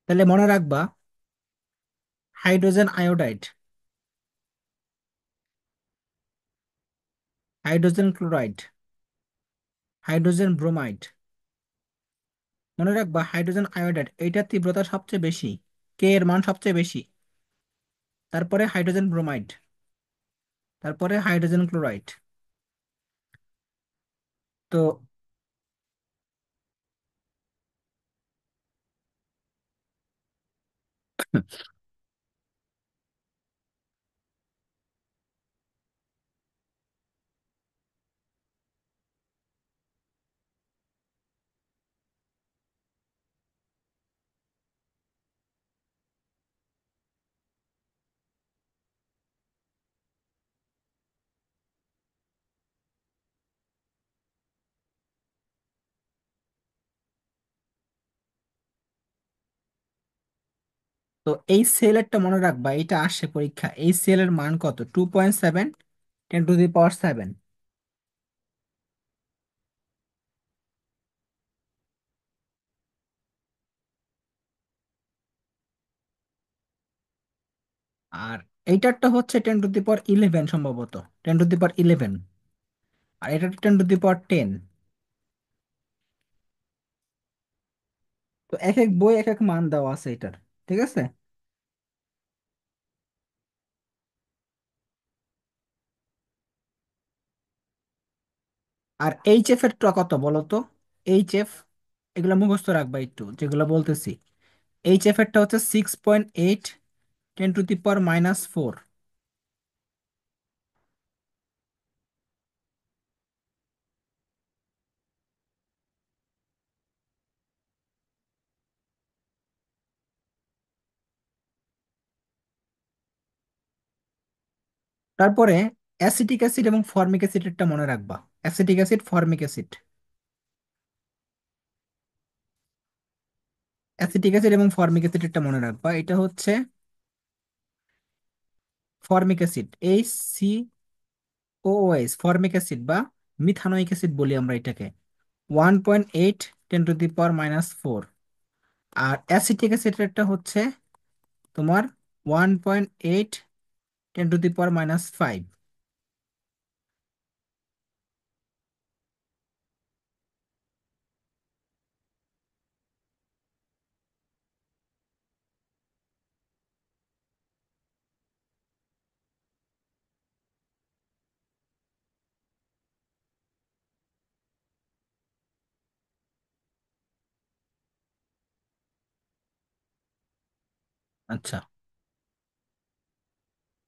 Speaker 1: তাহলে মনে রাখবা, hydrogen iodide, hydrogen chloride, hydrogen bromide. মনে রাখবা, হাইড্রোজেন আয়োডাইড এইটার তীব্রতা সবচেয়ে বেশি, কে এর মান সবচেয়ে বেশি। তারপরে হাইড্রোজেন ব্রোমাইড, তারপরে হাইড্রোজেন ক্লোরাইড। তো তো এই সেলেরটা মনে রাখবা, এটা আসে পরীক্ষা। এই সেলের মান কত? 2.7 10⁻⁷। আর এইটারটা হচ্ছে 10⁻11 সম্ভবত, 10⁻11। আর এটা 10⁻10। তো এক এক বই এক এক মান দেওয়া আছে এটার। ঠিক আছে? আর এর টা কত বলো তো? এফ, এগুলো মুখস্থ রাখবা একটু, যেগুলো বলতেছি। এরটা হচ্ছে 6.8 10⁻⁻4। তারপরে অ্যাসিটিক অ্যাসিড এবং ফর্মিক অ্যাসিডেরটা মনে রাখবা। Acetic acid, formic acid. Acetic acid এবং ফর্মিক অ্যাসিডেরটা মনে রাখবা। এটা হচ্ছে formic acid, HCOOH, formic acid বা মিথানোয়িক অ্যাসিড বলি আমরা এটাকে, 1.8 10⁻⁻4। আর অ্যাসিটিক অ্যাসিডেরটা হচ্ছে তোমার 1.8 10⁻⁵। আচ্ছা,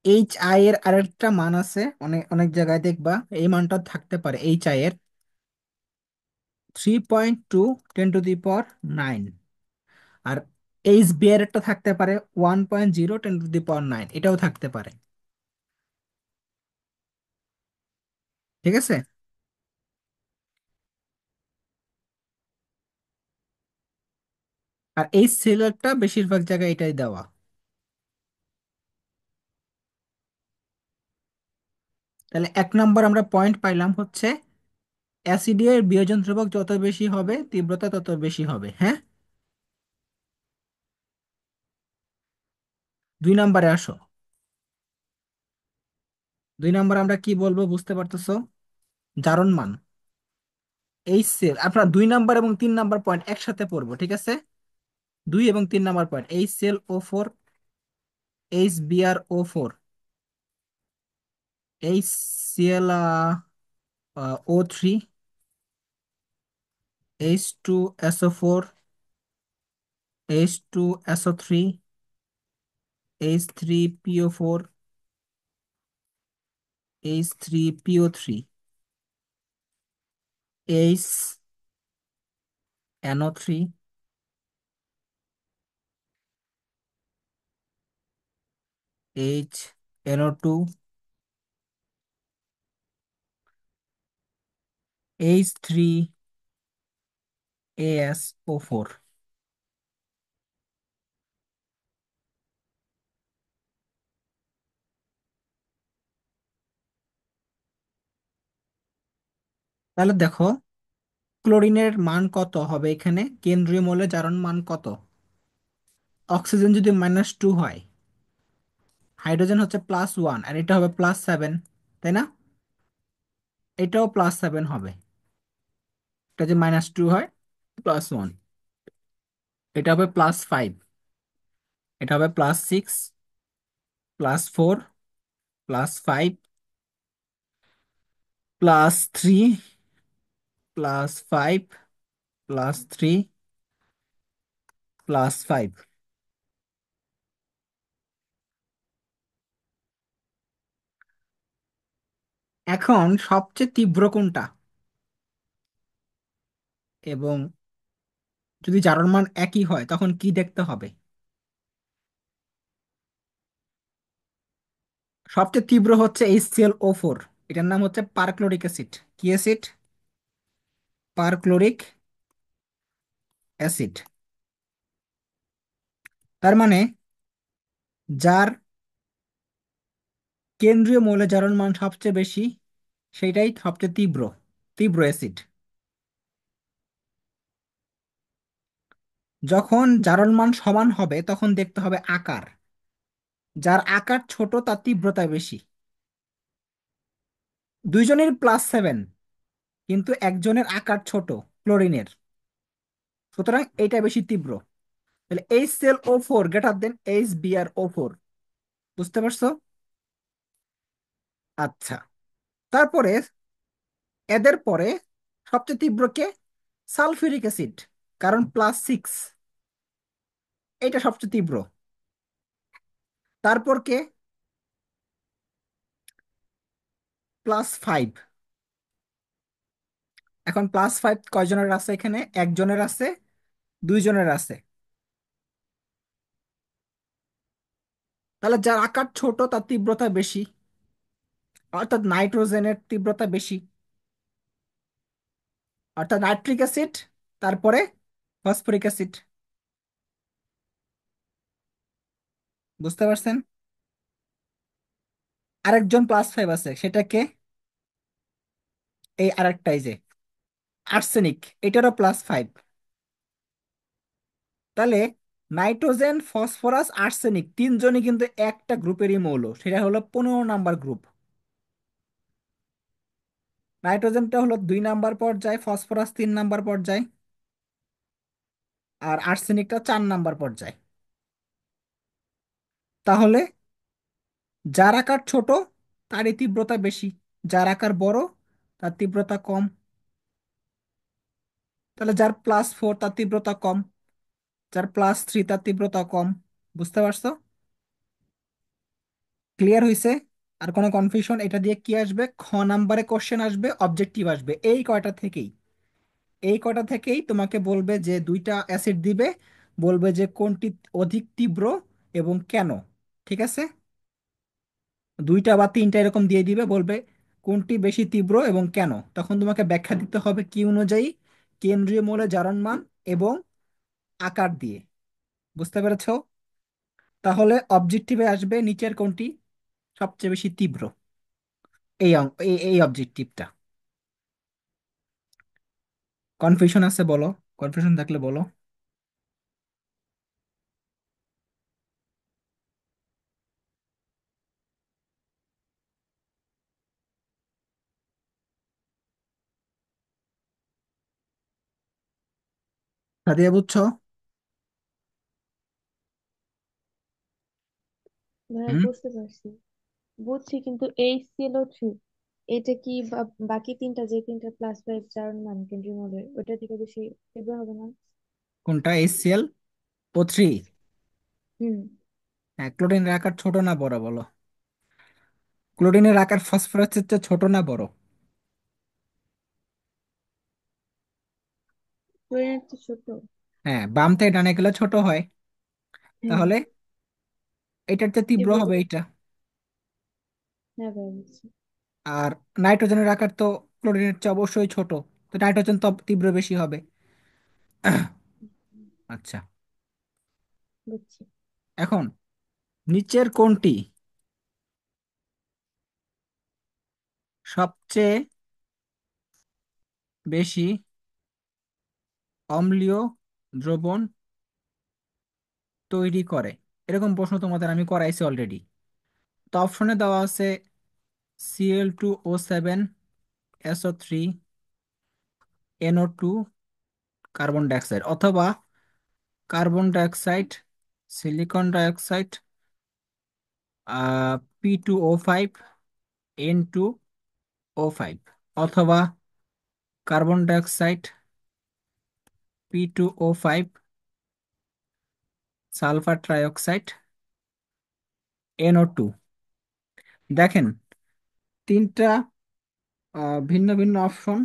Speaker 1: HI এর আরেকটা মান আছে, অনেক অনেক জায়গায় দেখবা এই মানটা থাকতে পারে। HI এর 3.2 10⁻⁹। আর HBr এরটা থাকতে পারে 1.0 10⁻⁹, এটাও থাকতে পারে। ঠিক আছে? আর এই সেলরটা বেশিরভাগ জায়গায় এটাই দেওয়া। তাহলে 1 নম্বর আমরা পয়েন্ট পাইলাম হচ্ছে, অ্যাসিডের বিয়োজন ধ্রুবক যত বেশি হবে, তীব্রতা তত বেশি হবে। হ্যাঁ? 2 নম্বরে আসো। 2 নম্বর আমরা কি বলবো বুঝতে পারতেছো? জারণ মান। এই সেল আপনার 2 নম্বর এবং 3 নম্বর পয়েন্ট একসাথে পড়বো। ঠিক আছে? 2 এবং 3 নম্বর point, HCl O4, HBrO4, HCl O3, H2SO4, H2SO3, H3PO4, H3PO3, HNO3, HNO2, H3ASO4। তাহলে দেখো, ক্লোরিনের মান কত হবে এখানে, কেন্দ্রীয় মৌলের জারণ মান কত? অক্সিজেন যদি -2 হয়, হাইড্রোজেন হচ্ছে +1, আর এটা হবে +7, তাই না? এটাও +7 হবে। এটা যে -2 হয়, +1, এটা হবে +5, এটা হবে +6, +4, +5, +3, +5, +3, +5। এখন সবচেয়ে তীব্র কোনটা, এবং যদি জারণ মান একই হয় তখন কি দেখতে হবে? সবচেয়ে তীব্র হচ্ছে HClO4, এটার নাম হচ্ছে পারক্লোরিক অ্যাসিড। কি অ্যাসিড? Perchloric acid. তার মানে যার কেন্দ্রীয় মৌলের জারণ মান সবচেয়ে বেশি, সেটাই সবচেয়ে তীব্র, তীব্র অ্যাসিড। যখন জারণ মান সমান হবে তখন দেখতে হবে আকার। যার আকার ছোট তার তীব্রতা বেশি। দুইজনের +7, কিন্তু একজনের আকার ছোট, ক্লোরিনের, সুতরাং এইটা বেশি তীব্র। তাহলে HClO4 > HBrO4। বুঝতে পারছো? আচ্ছা, তারপরে এদের পরে সবচেয়ে তীব্র কে? সালফিউরিক অ্যাসিড, কারণ +6, এটা সবচেয়ে তীব্র। তারপর কে? +5। এখন +5 কয়জনের আছে এখানে? একজনের আছে, দুইজনের আছে। তাহলে যার আকার ছোট তার তীব্রতা বেশি, অর্থাৎ নাইট্রোজেনের তীব্রতা বেশি, অর্থাৎ নাইট্রিক অ্যাসিড, তারপরে ফসফরিক অ্যাসিড। বুঝতে পারছেন? আরেকজন +5 আছে, সেটাকে এই আরেকটাই যে আর্সেনিক, এটারও +5। তাহলে নাইট্রোজেন, ফসফরাস, আর্সেনিক তিনজনই কিন্তু একটা গ্রুপেরই মৌল, সেটা হলো 15 নাম্বার গ্রুপ। নাইট্রোজেনটা হলো 2 নাম্বার পর্যায়, ফসফরাস 3 নাম্বার পর্যায়, আর আর্সেনিকটা 4 নাম্বার পর্যায়। তাহলে যার আকার ছোট তারই তীব্রতা বেশি, যার আকার বড় তার তীব্রতা কম। তাহলে যার +4 তার তীব্রতা কম, যার +3 তার তীব্রতা কম। বুঝতে পারছো? ক্লিয়ার হয়েছে? আর কোনো কনফিউশন? এটা দিয়ে কি আসবে? খ নাম্বারে কোশ্চেন আসবে, অবজেক্টিভ আসবে, এই কয়টা থেকেই। এই কয়টা থেকেই তোমাকে বলবে যে দুইটা অ্যাসিড দিবে, বলবে যে কোনটি অধিক তীব্র এবং কেন। ঠিক আছে? দুইটা বা তিনটা এরকম দিয়ে দিবে, বলবে কোনটি বেশি তীব্র এবং কেন। তখন তোমাকে ব্যাখ্যা দিতে হবে কি অনুযায়ী? কেন্দ্রীয় মৌলের জারণ মান এবং আকার দিয়ে। বুঝতে পেরেছো? তাহলে অবজেক্টিভে আসবে নিচের কোনটি সবচেয়ে বেশি তীব্র, এই অবজেক্টিভটা। কনফিউশন আছে বলো, কনফিউশন থাকলে বলো। সাদিয়া বুঝছো?
Speaker 3: ভাইয়া
Speaker 1: হুম।
Speaker 3: বুঝতে পারছি, বুঝছি, কিন্তু HClO3 এটা কি বাকি তিনটা, যে তিনটা +5 জার্মান কেন্দ্রীয় মৌলের, ওইটা থেকে বেশি তীব্র হবে না?
Speaker 1: কোনটা, HCl O3?
Speaker 3: হুম।
Speaker 1: হ্যাঁ, ক্লোরিনের আকার ছোট না বড় বলো? ক্লোরিনের আকার ফসফরাসের চেয়ে ছোট না বড়?
Speaker 3: ক্লোরিনের তো ছোট।
Speaker 1: হ্যাঁ, বাম থেকে ডানে গেলে ছোট হয়।
Speaker 3: হ্যাঁ।
Speaker 1: তাহলে এটার চেয়ে তীব্র
Speaker 3: তীব্র
Speaker 1: হবে
Speaker 3: বেশি।
Speaker 1: এটা।
Speaker 3: হ্যাঁ ভাই, বুঝছি।
Speaker 1: আর নাইট্রোজেনের আকার তো ক্লোরিনের চেয়ে অবশ্যই ছোট, তো নাইট্রোজেন তো তীব্র বেশি হবে। আচ্ছা,
Speaker 3: বুঝছি।
Speaker 1: এখন নিচের কোনটি সবচেয়ে বেশি অম্লীয় দ্রবণ তৈরি করে? এরকম প্রশ্ন তোমাদের আমি করাইছি অলরেডি। তো অপশনে দেওয়া আছে Cl2O7 SO3 NO2 carbon dioxide, অথবা carbon dioxide, silicon dioxide, P2O5 N2O5, অথবা carbon dioxide, P2O5, sulphur trioxide, NO2। দেখেন, তিনটা ভিন্ন ভিন্ন অপশন,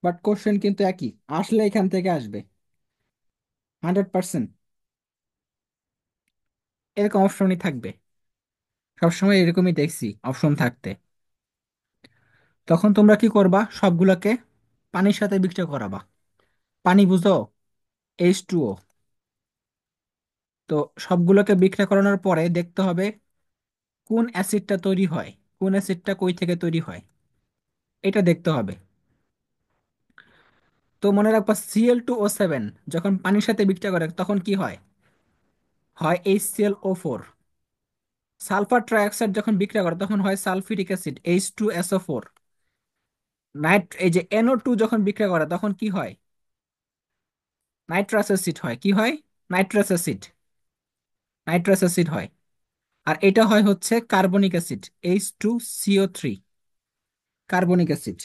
Speaker 1: বাট কোশ্চেন কিন্তু একই, আসলে এখান থেকে আসবে 100%। এরকম অপশনই থাকবে, সবসময় এরকমই দেখছি অপশন থাকতে। তখন তোমরা কি করবা, সবগুলোকে পানির সাথে বিক্রিয়া করাবা। পানি বুঝো, H2O। তো সবগুলোকে বিক্রিয়া করানোর পরে দেখতে হবে কোন অ্যাসিডটা তৈরি হয়, কোন অ্যাসিডটা কই থেকে তৈরি হয়, এটা দেখতে হবে। তো মনে রাখবা, Cl2O7 যখন পানির সাথে বিক্রিয়া করে তখন কি হয়, হয় HClO4। সালফার ট্রাইঅক্সাইড যখন বিক্রিয়া করে তখন হয় সালফিউরিক অ্যাসিড, H2SO4। এই যে NO2 যখন বিক্রিয়া করে তখন কি হয়, নাইট্রাস অ্যাসিড হয়। কি হয়? Nitrous acid. নাইট্রাস অ্যাসিড হয়। আর এটা হয় হচ্ছে carbonic acid, H2CO3, carbonic acid.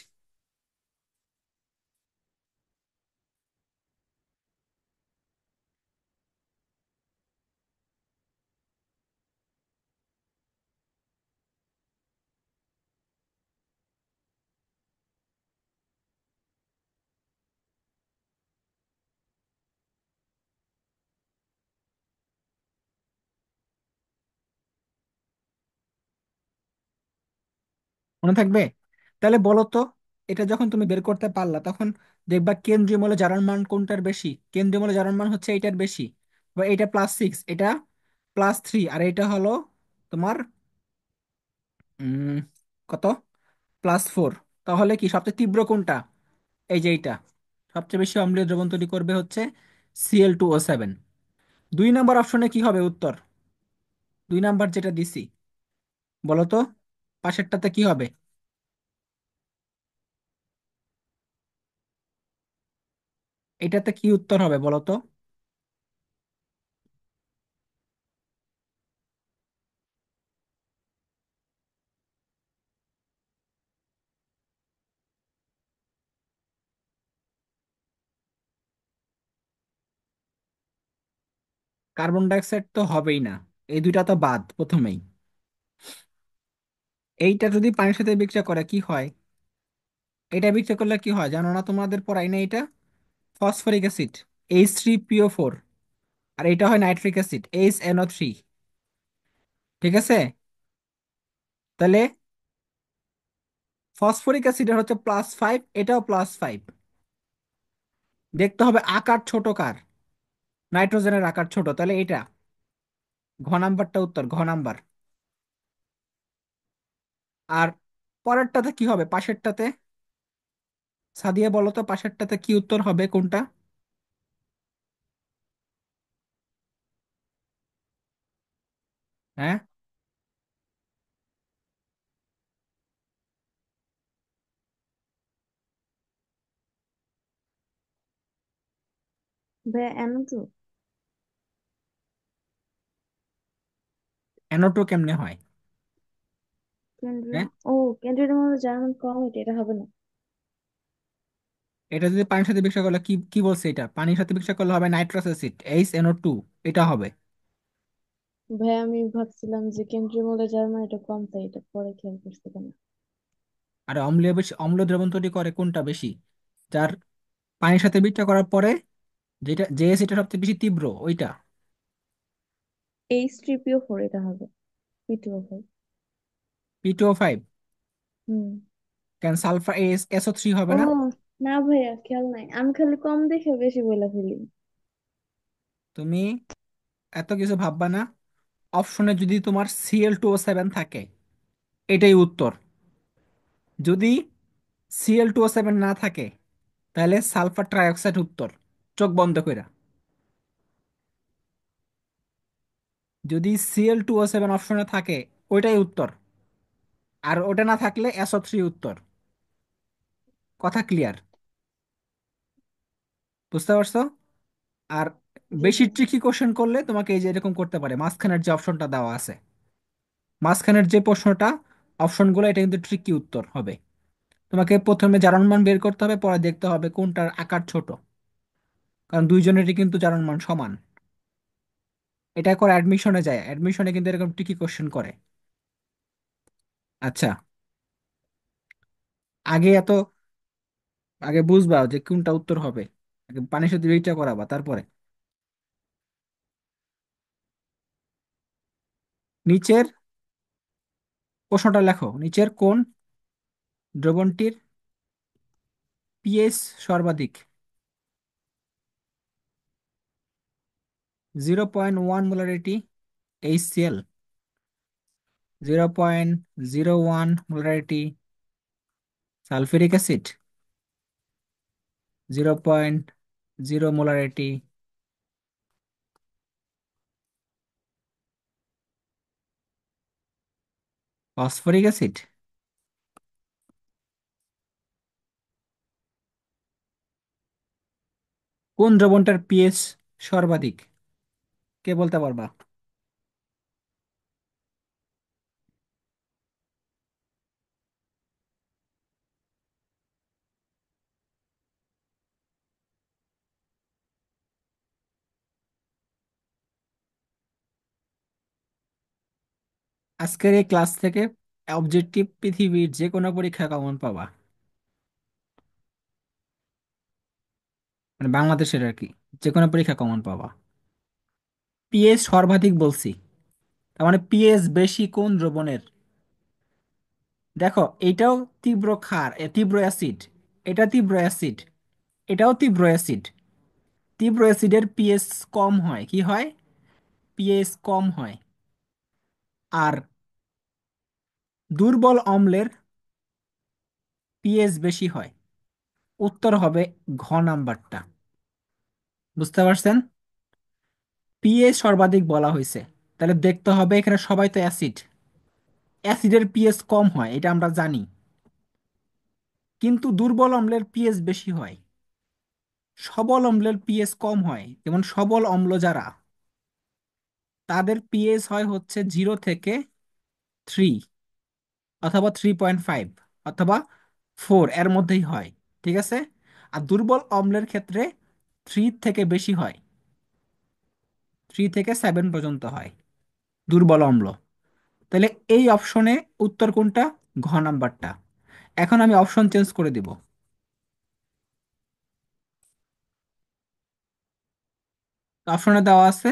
Speaker 1: মনে থাকবে? তাহলে বলো তো, এটা যখন তুমি বের করতে পারলা তখন দেখবা কেন্দ্রীয় মৌলে জারণ মান কোনটার বেশি। কেন্দ্রীয় মৌলে জারণ মান হচ্ছে এইটার বেশি, বা এটা +6, এটা +3, আর এটা হলো তোমার উম কত, +4। তাহলে কি সবচেয়ে তীব্র কোনটা? এই যে এইটা সবচেয়ে বেশি অম্লীয় দ্রবণ তৈরি করবে হচ্ছে Cl2O7। 2 নম্বর অপশনে কি হবে উত্তর? 2 নাম্বার যেটা দিছি, বলো তো, পাশেরটাতে কি হবে? এটাতে কি উত্তর হবে বলো তো? কার্বন ডাইঅক্সাইড তো হবেই না, এই দুইটা তো বাদ প্রথমেই। এইটা যদি পানির সাথে বিক্রিয়া করে কি হয়, এটা বিক্রিয়া করলে কি হয় জানো না? তোমাদের পড়াই না এটা? Phosphoric acid, H3PO4। আর এটা হয় নাইট্রিক অ্যাসিড, HNO3। ঠিক আছে? তাহলে ফসফরিক অ্যাসিডের হচ্ছে +5, এটাও +5। দেখতে হবে আকার ছোট কার, নাইট্রোজেনের আকার ছোট, তাহলে এটা ঘ নাম্বারটা উত্তর, ঘ নাম্বার। আর পরেরটাতে কি হবে, পাশেরটাতে? সাদিয়া বলো তো, পাশেরটাতে কি উত্তর হবে কোনটা? হ্যাঁ,
Speaker 3: ভাইয়া, NO2।
Speaker 1: NO2 কেমনে হয়?
Speaker 3: কেন্দ্রীয়,
Speaker 1: হ্যাঁ,
Speaker 3: ও কেন্দ্রীয় মধ্যে জার্মান কম, এটা হবে না।
Speaker 1: এটা যদি পানির সাথে বিক্রিয়া করলে কি কি বলছে, এটা পানির সাথে বিক্রিয়া করলে হবে নাইট্রাস অ্যাসিড, HNO2, এটা হবে।
Speaker 3: ভাই আমি ভাবছিলাম যে কেন্দ্রীয় মধ্যে জার্মান এটা কম, তাই এটা পরে খেয়াল করতে কেন।
Speaker 1: আর অম্লীয় বেশি, অম্ল দ্রবণ তৈরি করে কোনটা বেশি, যার পানির সাথে বিক্রিয়া করার পরে যেটা যে অ্যাসিডটা সবচেয়ে বেশি তীব্র ওইটা।
Speaker 3: H3PO4 এটা হবে, P2O5।
Speaker 1: P2O5।
Speaker 3: হুম।
Speaker 1: কেন সালফার SO3 হবে
Speaker 3: ও
Speaker 1: না?
Speaker 3: না ভাইয়া, খেয়াল নাই, আমি খালি কম দেখে বেশি বলে ফেলি।
Speaker 1: তুমি এত কিছু ভাববা না। অপশনে যদি তোমার Cl2O7 থাকে, এটাই উত্তর। যদি Cl2O7 না থাকে, তাহলে সালফার ট্রাইঅক্সাইড উত্তর, চোখ বন্ধ কইরা। যদি Cl2O7 অপশনে থাকে, ওইটাই উত্তর। আর ওটা না থাকলে SO3 উত্তর। কথা ক্লিয়ার? বুঝতে পারছো? আর
Speaker 3: জি
Speaker 1: বেশি
Speaker 3: ভাই।
Speaker 1: ট্রিকি কোশ্চেন করলে তোমাকে এই যে এরকম করতে পারে, মাঝখানের যে অপশনটা দেওয়া আছে, মাঝখানের যে প্রশ্নটা, অপশনগুলো, এটা কিন্তু ট্রিকি উত্তর হবে। তোমাকে প্রথমে জারণ মান বের করতে হবে, পরে দেখতে হবে কোনটার আকার ছোট, কারণ দুইজনেরই কিন্তু জারণ মান সমান। এটা করে অ্যাডমিশনে যায়, অ্যাডমিশনে কিন্তু এরকম ট্রিকি কোশ্চেন করে। আচ্ছা, আগে এত আগে বুঝবা যে কোনটা উত্তর হবে, আগে পানির সাথে এইটা করাবা তারপরে। নিচের প্রশ্নটা লেখো, নিচের কোন দ্রবণটির পিএইচ সর্বাধিক? 0.1 molarity HCl, 0.01 molarity sulphuric acid, 0.0 molarity phosphoric acid. কোন দ্রবণটার পিএইচ সর্বাধিক, কে বলতে পারবা? আজকের এই ক্লাস থেকে অবজেক্টিভ পৃথিবীর যে কোনো পরীক্ষা কমন পাবা, মানে বাংলাদেশের আর কি, যে কোনো পরীক্ষা কমন পাবা। পিএইচ সর্বাধিক বলছি, তার মানে পিএইচ বেশি কোন দ্রবণের? দেখো, এটাও তীব্র ক্ষার, তীব্র অ্যাসিড, এটা তীব্র অ্যাসিড, এটাও তীব্র অ্যাসিড। তীব্র অ্যাসিডের পিএইচ কম হয়, কি হয়? পিএইচ কম হয়। আর দুর্বল অম্লের পিএইচ বেশি হয়। উত্তর হবে ঘ নাম্বারটা। বুঝতে পারছেন? পিএইচ সর্বাধিক বলা হয়েছে, তাহলে দেখতে হবে এখানে সবাই তো অ্যাসিড, অ্যাসিডের পিএইচ কম হয় এটা আমরা জানি, কিন্তু দুর্বল অম্লের পিএইচ বেশি হয়। সবল অম্লের পিএইচ কম হয়, যেমন সবল অম্ল যারা, তাদের পিএইচ হয় হচ্ছে 0 থেকে 3, অথবা 3.5, অথবা 4, এর মধ্যেই হয়। ঠিক আছে? আর দুর্বল অম্লের ক্ষেত্রে 3 থেকে বেশি হয়, 3 থেকে 7 পর্যন্ত হয় দুর্বল অম্ল। তাহলে এই অপশনে উত্তর কোনটা? ঘ নাম্বারটা। এখন আমি অপশন চেঞ্জ করে দিব। অপশনে দেওয়া আছে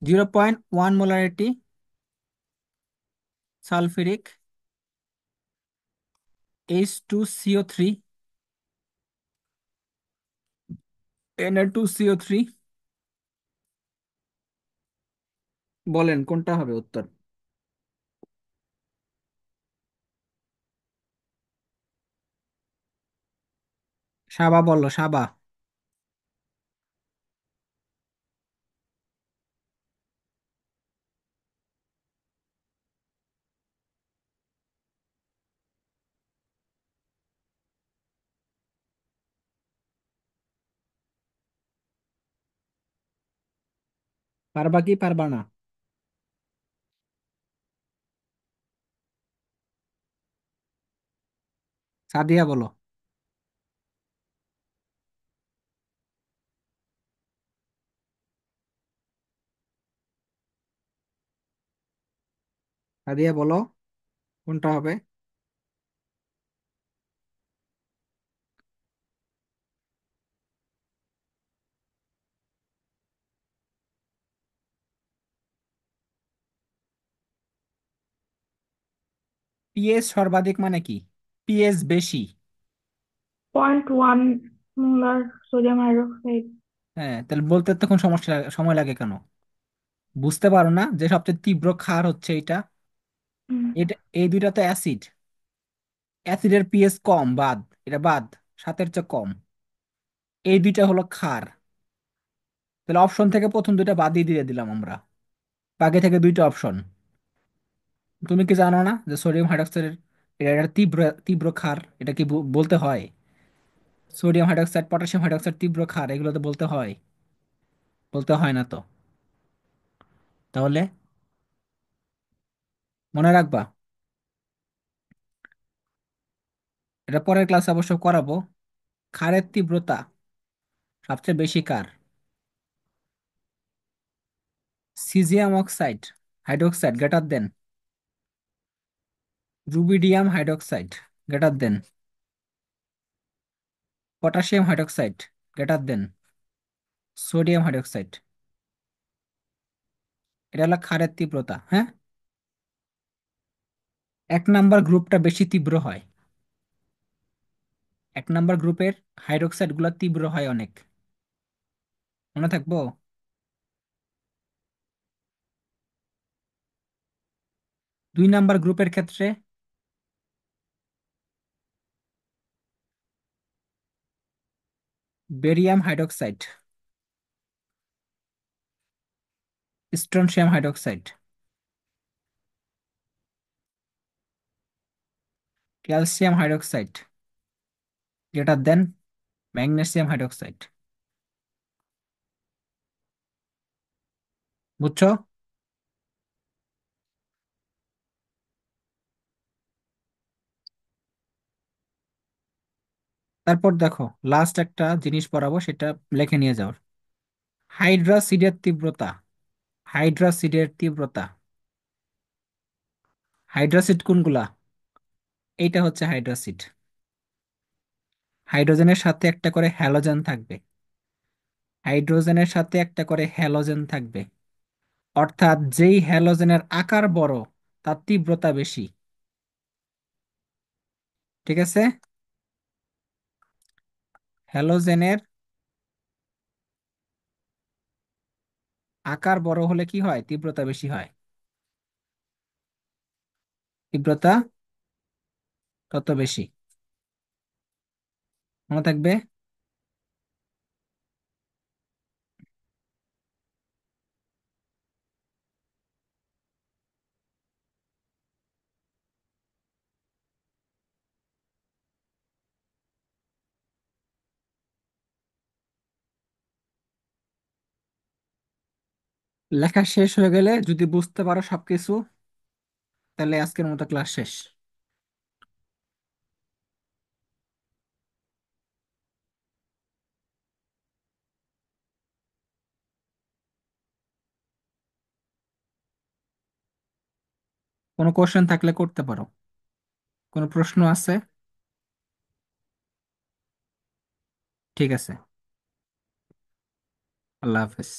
Speaker 1: 0.1 মোলারিটি সালফিউরিক H2CO3 Na2CO3। বলেন কোনটা হবে উত্তর? সাবা বললো, সাবা। পারবা কি পারবা না? সাদিয়া বলো। সাদিয়া বলো, কোনটা হবে? পিএস সর্বাধিক মানে কি? পিএস বেশি।
Speaker 2: 0.1 মোলার সোডিয়াম হাইড্রোক্সাইড।
Speaker 1: হ্যাঁ, তাহলে বলতে তখন সময় লাগে কেন? বুঝতে পারো না যে সবচেয়ে তীব্র ক্ষার হচ্ছে এটা? এটা, এই দুইটা তো অ্যাসিড। অ্যাসিডের পিএস কম, বাদ। এটা বাদ, সাতের চেয়ে কম। এই দুইটা হলো ক্ষার। তাহলে অপশন থেকে প্রথম দুইটা বাদই দিয়ে দিলাম আমরা। বাকি থেকে দুইটা অপশন। তুমি কি জানো না যে সোডিয়াম হাইড্রোক্সাইডের, এটা একটা তীব্র তীব্র ক্ষার? এটা কি বলতে হয়? সোডিয়াম হাইড্রোক্সাইড, পটাশিয়াম হাইড্রোক্সাইড তীব্র ক্ষার, এগুলো তো বলতে হয়? বলতে হয় না তো। তাহলে মনে রাখবা, এটা পরের ক্লাসে অবশ্য করাবো। ক্ষারের তীব্রতা সবচেয়ে বেশি কার? Caesium oxide hydroxide greater than rubidium hydroxide greater than potassium hydroxide greater than sodium hydroxide. এটা হলো ক্ষারের তীব্রতা, হ্যাঁ। এক নাম্বার গ্রুপটা বেশি তীব্র হয়। এক নাম্বার গ্রুপের হাইড্রোক্সাইড গুলা তীব্র হয় অনেক। মনে থাকবো? দুই নাম্বার গ্রুপের ক্ষেত্রে barium hydroxide, strontium hydroxide, calcium hydroxide greater দেন ম্যাগনেসিয়াম হাইড্রোক্সাইড। বুঝছো? তারপর দেখো, লাস্ট একটা জিনিস পড়াবো, সেটা লিখে নিয়ে যাও। হাইড্রাসিডের তীব্রতা। হাইড্রাসিডের তীব্রতা। হাইড্রাসিড কোনগুলা? এইটা হচ্ছে হাইড্রাসিড। হাইড্রোজেনের সাথে একটা করে হ্যালোজেন থাকবে। হাইড্রোজেনের সাথে একটা করে হ্যালোজেন থাকবে। অর্থাৎ যেই হ্যালোজেনের আকার বড়, তার তীব্রতা বেশি। ঠিক আছে? হ্যালোজেনের আকার বড় হলে কি হয়? তীব্রতা বেশি হয়। তীব্রতা তত বেশি। মনে থাকবে। লেখা শেষ হয়ে গেলে যদি বুঝতে পারো সবকিছু, তাহলে আজকের মতো ক্লাস শেষ। কোনো কোশ্চেন থাকলে করতে পারো। কোনো প্রশ্ন আছে? ঠিক আছে। আল্লাহ হাফেজ।